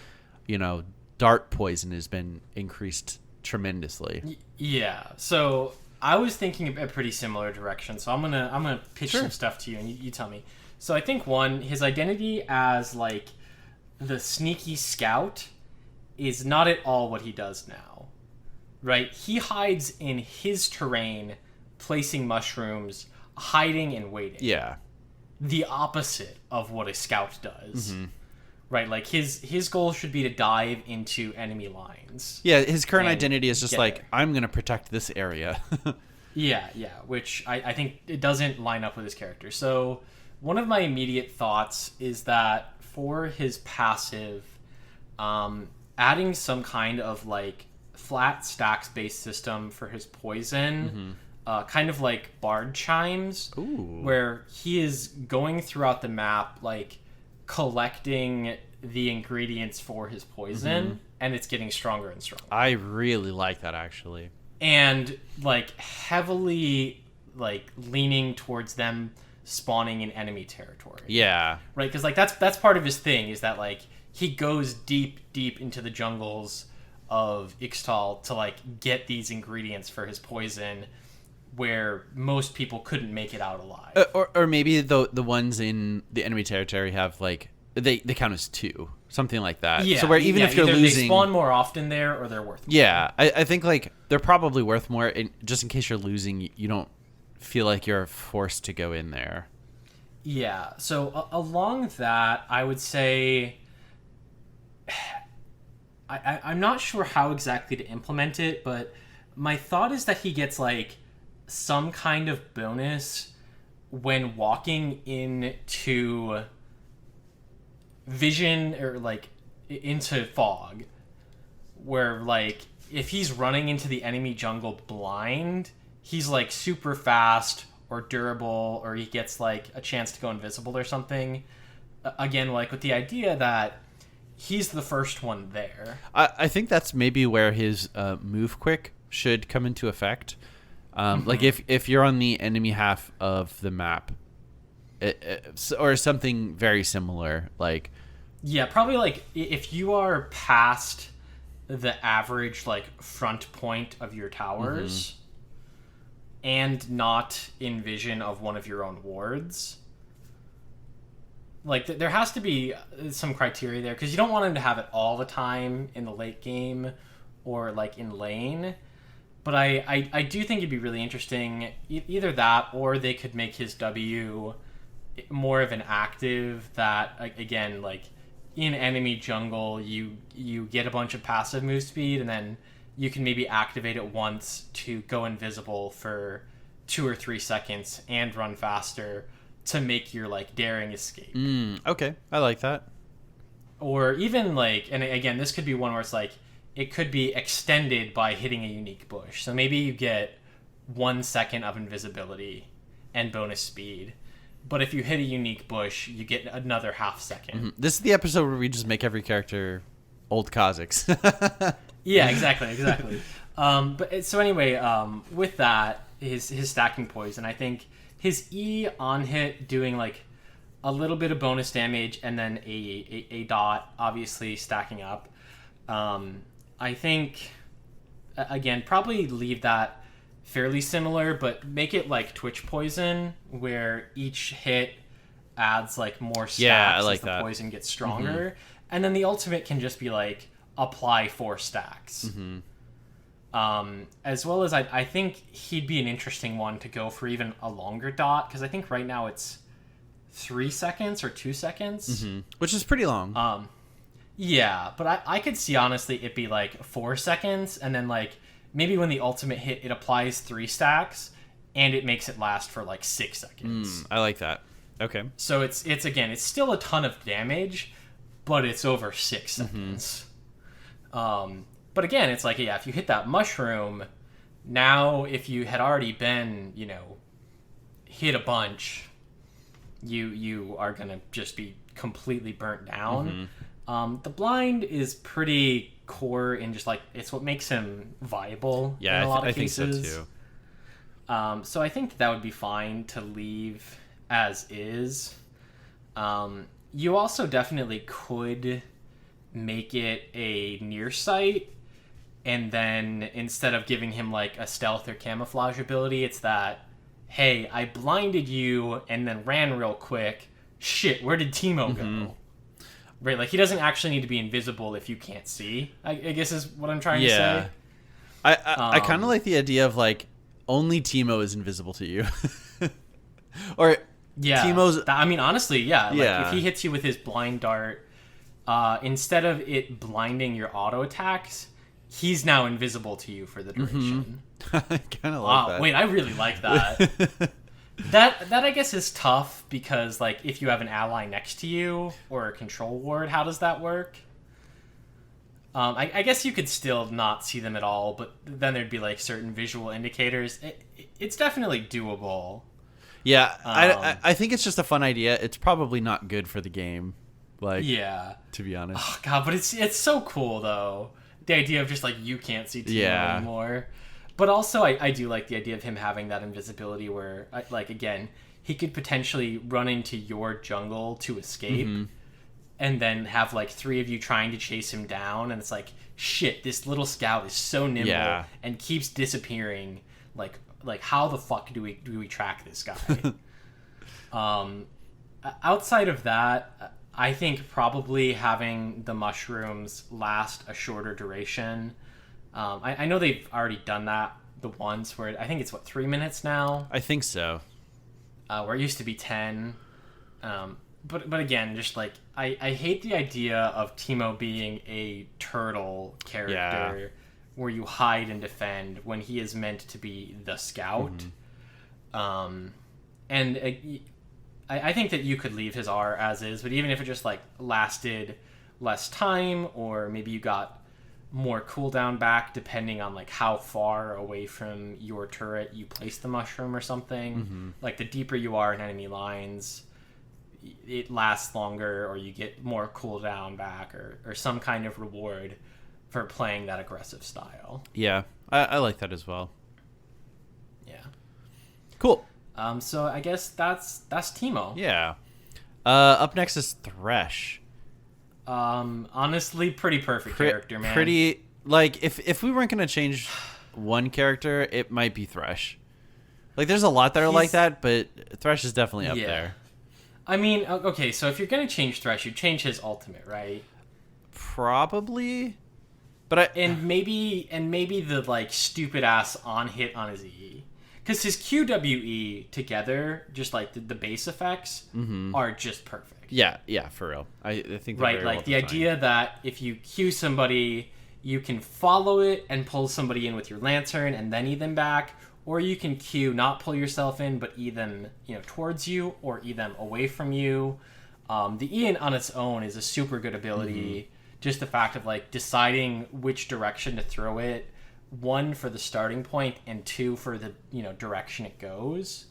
[SPEAKER 1] dart poison has been increased tremendously.
[SPEAKER 2] Yeah. So I was thinking a pretty similar direction. So I'm gonna pitch some stuff to you and you tell me. So I think his identity as like the sneaky scout is not at all what he does now, right? He hides in his terrain, placing mushrooms, hiding and waiting.
[SPEAKER 1] Yeah.
[SPEAKER 2] The opposite of what a scout does, right? Like his goal should be to dive into enemy lines.
[SPEAKER 1] Yeah, his current identity is just like, I'm going to protect this area.
[SPEAKER 2] Yeah, which I think it doesn't line up with his character. So one of my immediate thoughts is that for his passive, adding some kind of like flat stacks based system for his poison, kind of like bard chimes.
[SPEAKER 1] Ooh.
[SPEAKER 2] Where he is going throughout the map like collecting the ingredients for his poison, and it's getting stronger and stronger.
[SPEAKER 1] I really like that, actually.
[SPEAKER 2] And like heavily like leaning towards them spawning in enemy territory.
[SPEAKER 1] Yeah.
[SPEAKER 2] Right, because like that's part of his thing, is that like he goes deep into the jungles of Ixtal to like get these ingredients for his poison, where most people couldn't make it out alive.
[SPEAKER 1] Or maybe the ones in the enemy territory have like they count as two, something like that.
[SPEAKER 2] Yeah.
[SPEAKER 1] So where even if you're losing,
[SPEAKER 2] they spawn more often there, or they're worth more.
[SPEAKER 1] Yeah, I think like they're probably worth more. Just in case you're losing, you don't feel like you're forced to go in there.
[SPEAKER 2] Yeah. So along that, I would say I'm not sure how exactly to implement it, but my thought is that he gets like some kind of bonus when walking into vision, or like into fog, where like if he's running into the enemy jungle blind, he's like super fast or durable, or he gets like a chance to go invisible or something. Again, like with the idea that he's the first one there.
[SPEAKER 1] I think that's maybe where his move quick should come into effect. Like if you're on the enemy half of the map, or something very similar, like
[SPEAKER 2] probably like if you are past the average like front point of your towers and not in vision of one of your own wards, like there has to be some criteria there, because you don't want him to have it all the time in the late game or like in lane. But I do think it'd be really interesting, either that or they could make his W more of an active that, again, like in enemy jungle, you get a bunch of passive move speed, and then you can maybe activate it once to go invisible for 2 or 3 seconds and run faster to make your like daring escape.
[SPEAKER 1] Okay, I like that.
[SPEAKER 2] Or even like, and again, this could be one where it's like, it could be extended by hitting a unique bush. So maybe you get 1 second of invisibility and bonus speed. But if you hit a unique bush, you get another half second.
[SPEAKER 1] This is the episode where we just make every character old Kazakhs.
[SPEAKER 2] Yeah, exactly. But so anyway, with that, his stacking poison, I think his E on hit doing like a little bit of bonus damage and then a dot, obviously stacking up. I think, again, probably leave that fairly similar, but make it like Twitch poison, where each hit adds like more stacks
[SPEAKER 1] like
[SPEAKER 2] as the
[SPEAKER 1] that.
[SPEAKER 2] poison gets stronger. And then the ultimate can just be like apply 4 stacks. As well as I think he'd be an interesting one to go for even a longer dot, because I think right now it's 3 seconds or 2 seconds.
[SPEAKER 1] Which is pretty long.
[SPEAKER 2] Yeah, but I could see, honestly, it be like 4 seconds, and then like maybe when the ultimate hit, it applies 3 stacks, and it makes it last for like 6 seconds.
[SPEAKER 1] I like that. Okay.
[SPEAKER 2] So it's again, it's still a ton of damage, but it's over 6 seconds. But again, it's like, yeah, if you hit that mushroom, now if you had already been, hit a bunch, you are gonna just be completely burnt down. The blind is pretty core in just like, it's what makes him viable in a lot of cases.
[SPEAKER 1] I think so too.
[SPEAKER 2] So I think that would be fine to leave as is. You also definitely could make it a near sight, and then instead of giving him like a stealth or camouflage ability, it's that, hey, I blinded you and then ran real quick. Shit, where did Teemo go? Right, like he doesn't actually need to be invisible if you can't see, I guess is what I'm trying to say.
[SPEAKER 1] I kind of like the idea of like only Teemo is invisible to you. Or Teemo's...
[SPEAKER 2] I mean, honestly, yeah. Like if he hits you with his blind dart, instead of it blinding your auto attacks, he's now invisible to you for the duration.
[SPEAKER 1] I kind of like that.
[SPEAKER 2] Wait, I really like that. That I guess is tough, because like if you have an ally next to you or a control ward, how does that work? I guess you could still not see them at all, but then there'd be like certain visual indicators. It's definitely doable.
[SPEAKER 1] Yeah, I think it's just a fun idea. It's probably not good for the game, like, to be honest.
[SPEAKER 2] Oh god, but it's so cool though. The idea of just like you can't see Teemo anymore. But also, I do like the idea of him having that invisibility where, like, again, he could potentially run into your jungle to escape, and then have, like, 3 of you trying to chase him down, and it's like, shit, this little scout is so nimble and keeps disappearing. Like how the fuck do we track this guy? Outside of that, I think probably having the mushrooms last a shorter duration. I know they've already done that the once where I think it's 3 minutes now.
[SPEAKER 1] I think so.
[SPEAKER 2] Where it used to be 10. But again, just like I hate the idea of Teemo being a turtle character where you hide and defend when he is meant to be the scout. And I think that you could leave his R as is, but even if it just like lasted less time, or maybe you got more cooldown back depending on like how far away from your turret you place the mushroom or something. Like the deeper you are in enemy lines, it lasts longer, or you get more cooldown back, or some kind of reward for playing that aggressive style.
[SPEAKER 1] Yeah, I like that as well.
[SPEAKER 2] Yeah.
[SPEAKER 1] Cool.
[SPEAKER 2] So I guess that's Teemo.
[SPEAKER 1] Yeah. Up next is Thresh.
[SPEAKER 2] Honestly, pretty perfect character, man.
[SPEAKER 1] Pretty, like, if we weren't gonna change one character, it might be Thresh. Like, there's a lot that are like that, but Thresh is definitely up there.
[SPEAKER 2] I mean, okay, so if you're gonna change Thresh, you'd change his ultimate, right?
[SPEAKER 1] Probably, but
[SPEAKER 2] and maybe the like stupid ass on hit on his E, because his QWE together, just like the base effects, are just perfect.
[SPEAKER 1] Yeah, for real. I think
[SPEAKER 2] right, like the idea that if you Q somebody, you can follow it and pull somebody in with your lantern and then E them back, or you can Q, not pull yourself in, but E them, towards you, or E them away from you. The E on its own is a super good ability. Just the fact of like deciding which direction to throw it, one for the starting point, and two for the direction it goes.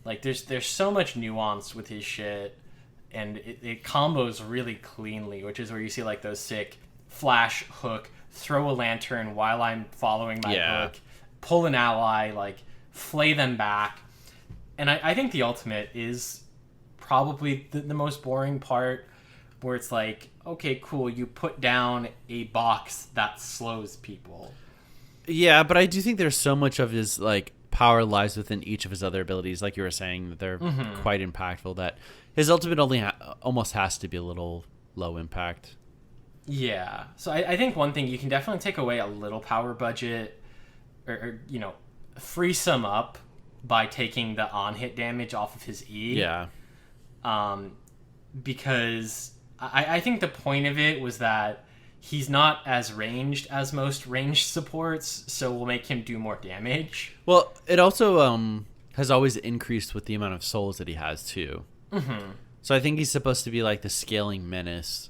[SPEAKER 2] Like there's so much nuance with his shit. And it combos really cleanly, which is where you see like those sick flash hook, throw a lantern while I'm following my hook, pull an ally, like flay them back. And I think the ultimate is probably the most boring part, where it's like, okay, cool, you put down a box that slows people.
[SPEAKER 1] Yeah, but I do think there's so much of his like power lies within each of his other abilities, like you were saying, that they're quite impactful, that his ultimate only almost has to be a little low impact.
[SPEAKER 2] Yeah. So I think one thing, you can definitely take away a little power budget, or free some up by taking the on-hit damage off of his E.
[SPEAKER 1] Yeah.
[SPEAKER 2] Because I think the point of it was that he's not as ranged as most ranged supports, so we'll make him do more damage.
[SPEAKER 1] Well, it also has always increased with the amount of souls that he has, too. So I think he's supposed to be like the scaling menace,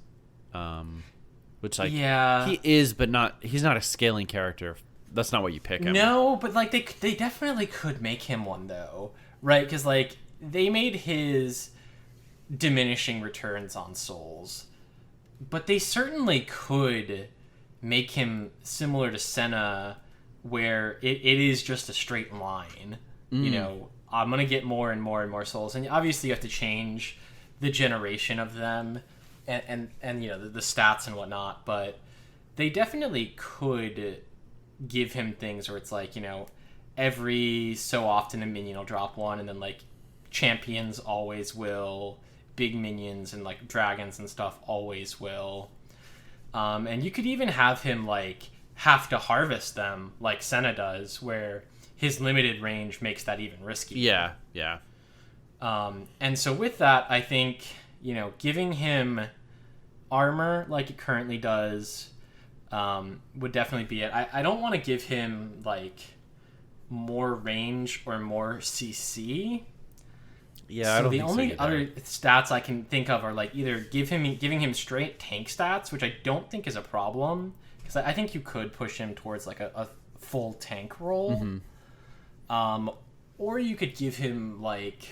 [SPEAKER 1] which like he is, but he's not a scaling character. That's not what you pick him.
[SPEAKER 2] No, but like they definitely could make him one though, right? Because like they made his diminishing returns on souls, but they certainly could make him similar to Senna, where it is just a straight line. I'm going to get more and more and more souls. And obviously you have to change the generation of them and the stats and whatnot. But they definitely could give him things where it's like, every so often a minion will drop one. And then like champions always will. Big minions and like dragons and stuff always will. And you could even have him like have to harvest them like Senna does, where his limited range makes that even riskier.
[SPEAKER 1] Yeah.
[SPEAKER 2] And so with that, I think, giving him armor like it currently does would definitely be it. I don't want to give him like more range or more CC.
[SPEAKER 1] Yeah,
[SPEAKER 2] so
[SPEAKER 1] I don't
[SPEAKER 2] the
[SPEAKER 1] think
[SPEAKER 2] only
[SPEAKER 1] so
[SPEAKER 2] other stats I can think of are like either giving him straight tank stats, which I don't think is a problem, because I think you could push him towards like a full tank role. Or you could give him like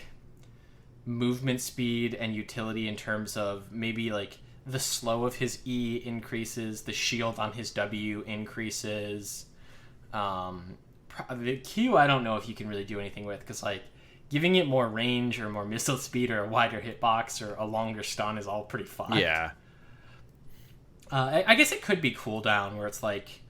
[SPEAKER 2] movement speed and utility in terms of maybe like the slow of his E increases, the shield on his W increases. The Q I don't know if you can really do anything with, because like giving it more range or more missile speed or a wider hitbox or a longer stun is all pretty fun.
[SPEAKER 1] Yeah.
[SPEAKER 2] I guess it could be cooldown, where it's like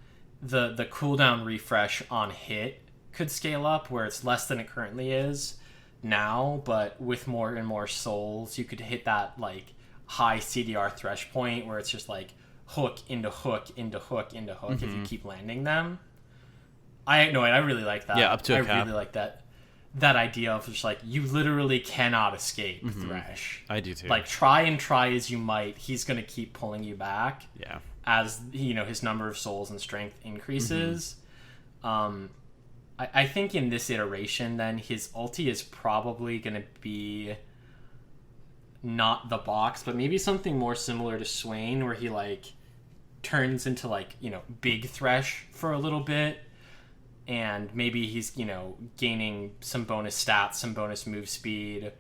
[SPEAKER 2] the cooldown refresh on hit could scale up, where it's less than it currently is now, but with more and more souls, you could hit that like high CDR Thresh point where it's just like hook into hook into hook into hook if you keep landing them. I really like that.
[SPEAKER 1] Yeah, up to a cap.
[SPEAKER 2] I really like that idea of just like you literally cannot escape Thresh.
[SPEAKER 1] I do too.
[SPEAKER 2] Like try as you might, he's gonna keep pulling you back.
[SPEAKER 1] Yeah.
[SPEAKER 2] As his number of souls and strength increases. I think in this iteration, then his ulti is probably gonna be not the box, but maybe something more similar to Swain, where he like turns into like, big Thresh for a little bit, and maybe he's, gaining some bonus stats, some bonus move speed,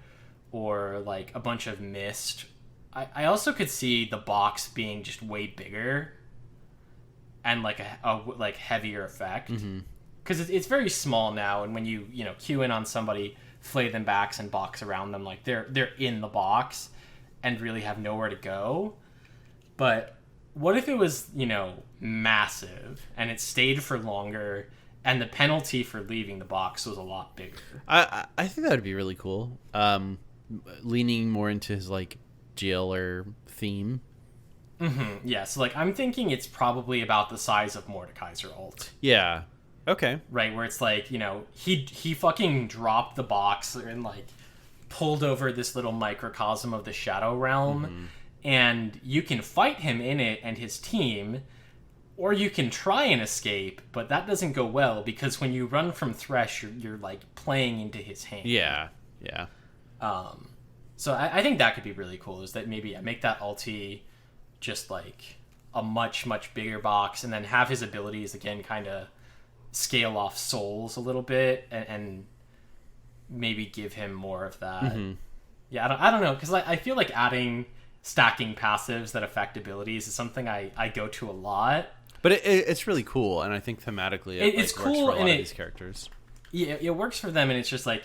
[SPEAKER 2] or like a bunch of mist. I also could see the box being just way bigger and like a like heavier effect, because it's very small now, and when you cue in on somebody, flay them backs and box around them, like they're in the box and really have nowhere to go. But what if it was massive and it stayed for longer, and the penalty for leaving the box was a lot bigger?
[SPEAKER 1] I think that would be really cool. Leaning more into his like jailer theme.
[SPEAKER 2] Yeah, so like I'm thinking it's probably about the size of Mordekaiser ult.
[SPEAKER 1] Yeah. Okay.
[SPEAKER 2] Right, where it's like, he fucking dropped the box and like pulled over this little microcosm of the Shadow Realm, and you can fight him in it and his team, or you can try and escape, but that doesn't go well because when you run from Thresh, you're like playing into his hand.
[SPEAKER 1] Yeah.
[SPEAKER 2] So I think that could be really cool, is that maybe make that ulti just like a much, much bigger box, and then have his abilities again kind of scale off souls a little bit, and maybe give him more of that. Yeah, I don't know, because I feel like stacking passives that affect abilities is something I go to a lot.
[SPEAKER 1] But it's really cool, and I think thematically it's cool, works for a lot of these characters.
[SPEAKER 2] Yeah, it works for them, and it's just like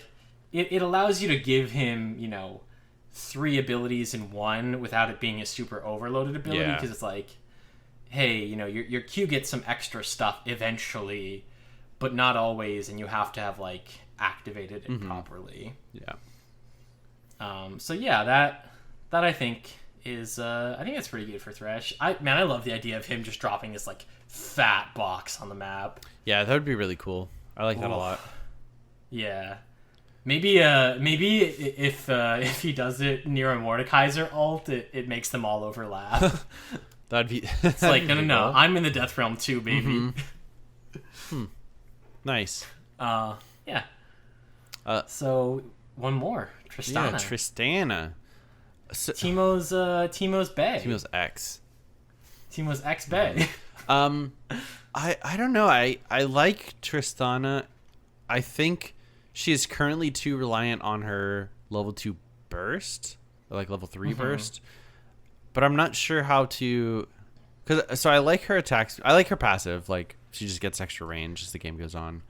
[SPEAKER 2] it allows you to give him 3 abilities in one without it being a super overloaded ability, because it's like, hey, your Q gets some extra stuff eventually, but not always, and you have to have like activated it properly. So yeah, that I think is I think it's pretty good for Thresh. I love the idea of him just dropping this like fat box on the map.
[SPEAKER 1] Yeah, that would be really cool. I like that a lot.
[SPEAKER 2] Yeah. Maybe if he does it near a Mordekaiser ult, it makes them all overlap.
[SPEAKER 1] That'd be.
[SPEAKER 2] It's like no. I'm in the Death Realm too, baby.
[SPEAKER 1] Nice.
[SPEAKER 2] Yeah. So one more, Tristana.
[SPEAKER 1] Yeah, Tristana. So,
[SPEAKER 2] Teemo's bae.
[SPEAKER 1] Teemo's ex.
[SPEAKER 2] Teemo's ex bae.
[SPEAKER 1] I don't know. I like Tristana. I think she is currently too reliant on her level 2 burst, or like level 3 burst. But I'm not sure how to, so I like her attacks. I like her passive. Like she just gets extra range as the game goes on.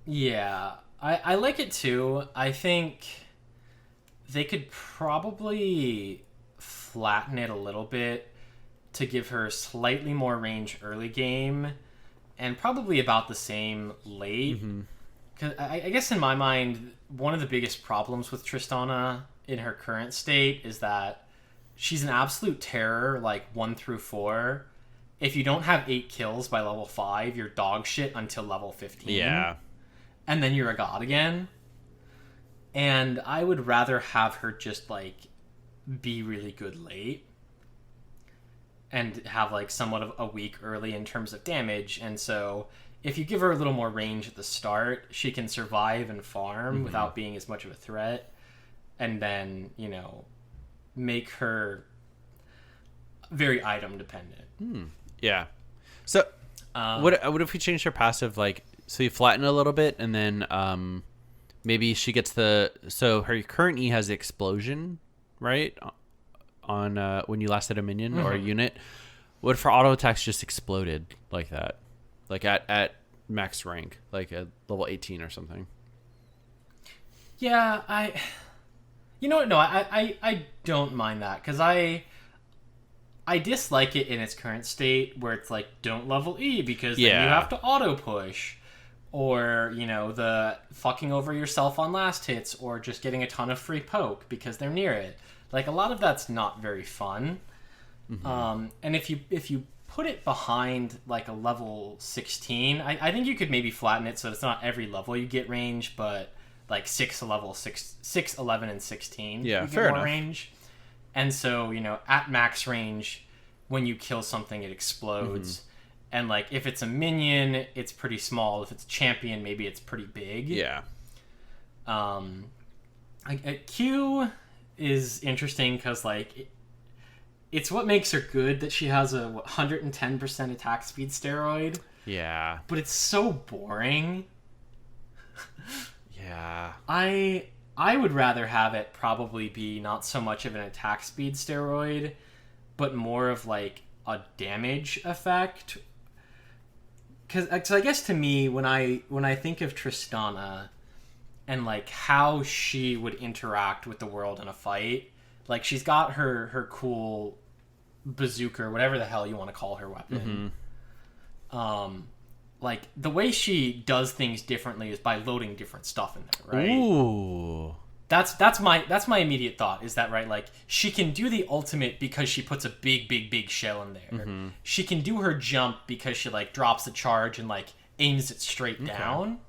[SPEAKER 2] Yeah, I like it too. I think they could probably flatten it a little bit to give her slightly more range early game, and probably about the same late. Because I guess in my mind, one of the biggest problems with Tristana in her current state is that she's an absolute terror, like 1 through 4. If you don't have 8 kills by level 5, you're dog shit until level 15.
[SPEAKER 1] Yeah.
[SPEAKER 2] And then you're a god again. And I would rather have her just, like, be really good late and have, like, somewhat of a week early in terms of damage. And so if you give her a little more range at the start, she can survive and farm without being as much of a threat. And then, make her very item dependent.
[SPEAKER 1] Yeah. So what if we change her passive, like, so you flatten it a little bit, and then maybe she gets so her current E has the explosion, right? On when you last hit a minion or a unit. What if her auto attacks just exploded like that? Like at max rank, like at level 18 or something.
[SPEAKER 2] Yeah, I don't mind that, because I dislike it in its current state, where it's like, don't level E because then you have to auto push, or the fucking over yourself on last hits, or just getting a ton of free poke because they're near it. Like, a lot of that's not very fun. And if you put it behind like a level 16, I think you could maybe flatten it so it's not every level you get range, but like 6, 11, and 16.
[SPEAKER 1] Yeah,
[SPEAKER 2] you get
[SPEAKER 1] fair
[SPEAKER 2] more
[SPEAKER 1] enough.
[SPEAKER 2] range. And so, at max range, when you kill something, it explodes. And like, if it's a minion, it's pretty small. If it's a champion, maybe it's pretty big.
[SPEAKER 1] Yeah.
[SPEAKER 2] Q is interesting because like it's what makes her good that she has a 110% attack speed steroid.
[SPEAKER 1] Yeah.
[SPEAKER 2] But it's so boring.
[SPEAKER 1] Yeah.
[SPEAKER 2] I would rather have it probably be not so much of an attack speed steroid, but more of like a damage effect. Because I guess to me, when I think of Tristana and like how she would interact with the world in a fight, like she's got her cool bazooka or whatever the hell you want to call her weapon. Like the way she does things differently is by loading different stuff in there, right?
[SPEAKER 1] Ooh.
[SPEAKER 2] That's my immediate thought is that, right? Like she can do the ultimate because she puts a big shell in there. She can do her jump because she like drops the charge and like aims it straight down.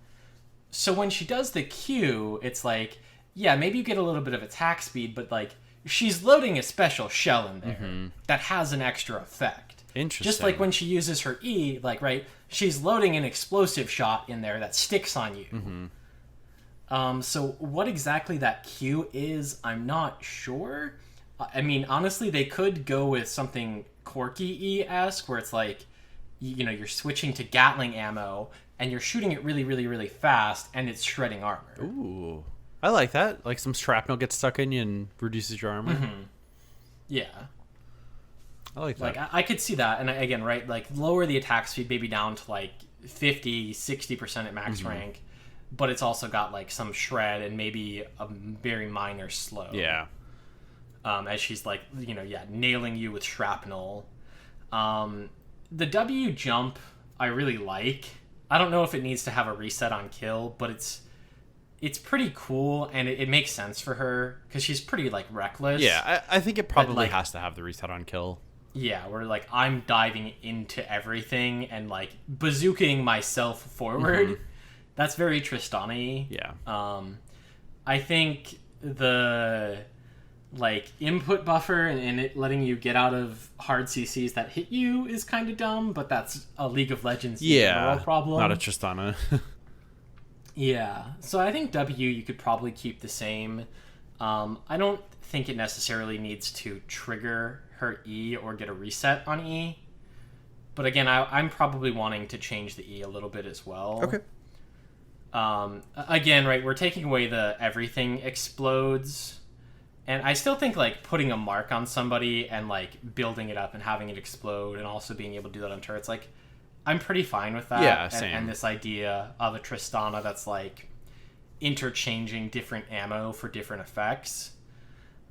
[SPEAKER 2] So when she does the Q, it's like, yeah, maybe you get a little bit of attack speed, but like she's loading a special shell in there that has an extra effect.
[SPEAKER 1] Interesting.
[SPEAKER 2] Just like when she uses her E, like, right, she's loading an explosive shot in there that sticks on you. So what exactly that Q is, I'm not sure. I mean, honestly, they could go with something Corky E-esque, where it's like, you know, you're switching to Gatling ammo, and you're shooting it really fast, and it's shredding armor.
[SPEAKER 1] Ooh. I like that. Like some shrapnel gets stuck in you and reduces your armor.
[SPEAKER 2] Yeah.
[SPEAKER 1] I like that.
[SPEAKER 2] Like, I could see that. And again, right, like, lower the attack speed maybe down to, like, 50, 60% at max rank. But it's also got, like, some shred and maybe a very minor slow.
[SPEAKER 1] Yeah.
[SPEAKER 2] As she's, like, you know, nailing you with shrapnel. The W jump, I really like. I don't know if it needs to have a reset on kill, but it's pretty cool, and it makes sense for her, because she's pretty, like, reckless.
[SPEAKER 1] Yeah, I think it probably
[SPEAKER 2] like,
[SPEAKER 1] has to have the reset on kill.
[SPEAKER 2] Yeah, where, like, I'm diving into everything and, like, bazooking myself forward. That's very Tristana-y.
[SPEAKER 1] Yeah.
[SPEAKER 2] I think the, like, input buffer and it letting you get out of hard CCs that hit you is kind of dumb, but that's a League of Legends general problem.
[SPEAKER 1] Not a Tristana.
[SPEAKER 2] Yeah. So I think W you could probably keep the same. I don't think it necessarily needs to trigger her E or get a reset on E. But again, I'm probably wanting to change the E a little bit as well.
[SPEAKER 1] Okay.
[SPEAKER 2] Again, right, we're taking away the everything explodes. And I still think, like, putting a mark on somebody and, like, building it up and having it explode and also being able to do that on turrets, like, I'm pretty fine with that.
[SPEAKER 1] Yeah, same.
[SPEAKER 2] And this idea of a Tristana that's, like, interchanging different ammo for different effects.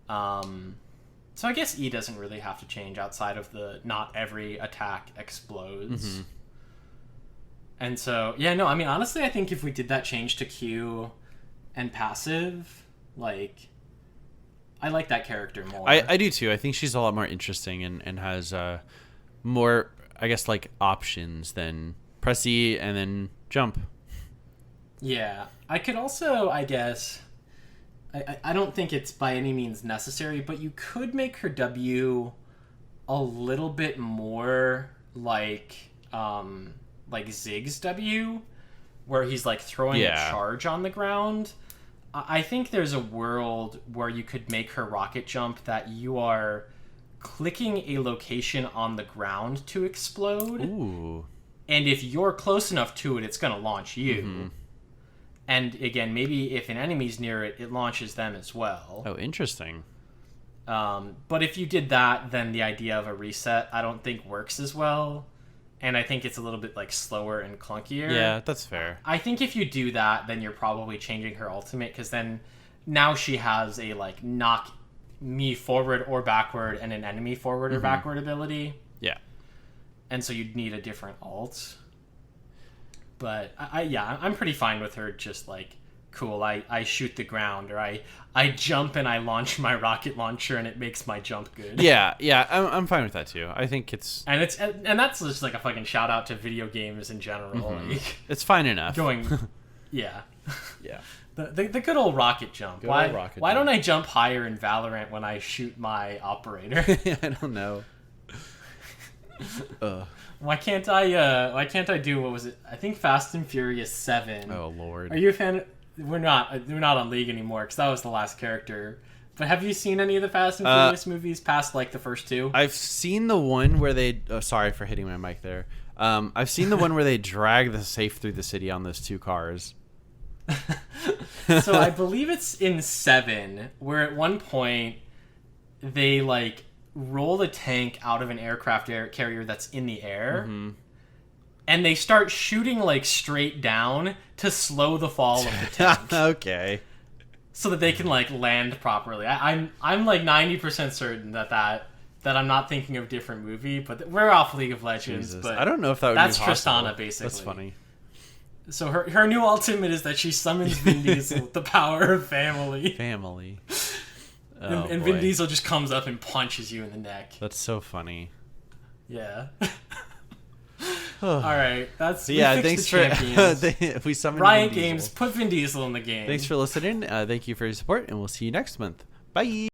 [SPEAKER 2] So I guess E doesn't really have to change outside of the not every attack explodes. And so, yeah, no, I mean, honestly, I think if we did that change to Q and passive, like, I like that character more.
[SPEAKER 1] I do too. I think she's a lot more interesting and has more, I guess, like, options than press E and then jump.
[SPEAKER 2] Yeah. I could also, I guess, I don't think it's by any means necessary, but you could make her W a little bit more like Zig's W, where he's, like, throwing a charge on the ground. I think there's a world where you could make her rocket jump that you are clicking a location on the ground to explode.
[SPEAKER 1] Ooh.
[SPEAKER 2] And if you're close enough to it, it's going to launch you. And again, maybe if an enemy's near it, it launches them as well.
[SPEAKER 1] Oh, interesting.
[SPEAKER 2] But if you did that, then the idea of a reset, I don't think works as well. And I think it's a little bit, like, slower and clunkier.
[SPEAKER 1] Yeah, that's fair.
[SPEAKER 2] I think if you do that, then you're probably changing her ultimate, because then now she has a, like, knock me forward or backward and an enemy forward or backward ability.
[SPEAKER 1] Yeah.
[SPEAKER 2] And so you'd need a different ult. But, I'm pretty fine with her just, like, cool, I shoot the ground, or I jump and I launch my rocket launcher and it makes my jump good.
[SPEAKER 1] Yeah, I'm fine with that too. I think it's...
[SPEAKER 2] And that's just, like, a fucking shout out to video games in general. Like,
[SPEAKER 1] it's fine enough.
[SPEAKER 2] Yeah.
[SPEAKER 1] Yeah.
[SPEAKER 2] The good old rocket jump.
[SPEAKER 1] Good
[SPEAKER 2] Why
[SPEAKER 1] old rocket
[SPEAKER 2] don't
[SPEAKER 1] jump.
[SPEAKER 2] I jump higher in Valorant when I shoot my operator?
[SPEAKER 1] I don't know.
[SPEAKER 2] Why can't I do, what was it? I think Fast and Furious 7.
[SPEAKER 1] Oh, Lord.
[SPEAKER 2] Are you a fan? We're not on League anymore, because that was the last character. But have you seen any of the Fast and Furious movies past like the first two?
[SPEAKER 1] I've seen the one where they. Oh, sorry for hitting my mic there. I've seen the one where they drag the safe through the city on those 2 cars.
[SPEAKER 2] So I believe it's in 7, where at one point they like roll the tank out of an aircraft carrier that's in the air, and they start shooting like straight down to slow the fall of the tank.
[SPEAKER 1] Okay.
[SPEAKER 2] So that they can like land properly. I'm like 90% certain that I'm not thinking of a different movie, but we're off League of Legends.
[SPEAKER 1] Jesus.
[SPEAKER 2] But
[SPEAKER 1] I don't know if that would
[SPEAKER 2] that's
[SPEAKER 1] be possible.
[SPEAKER 2] Tristana, basically.
[SPEAKER 1] That's funny.
[SPEAKER 2] So her new ultimate is that she summons Vin Diesel with the power of family.
[SPEAKER 1] Family.
[SPEAKER 2] And Vin Diesel just comes up and punches you in the neck.
[SPEAKER 1] That's so funny.
[SPEAKER 2] Yeah. All right, that's
[SPEAKER 1] thanks for we summoned
[SPEAKER 2] Riot
[SPEAKER 1] Vin Diesel.
[SPEAKER 2] Games. Put Vin Diesel in the game.
[SPEAKER 1] Thanks for listening. Thank you for your support, and we'll see you next month. Bye.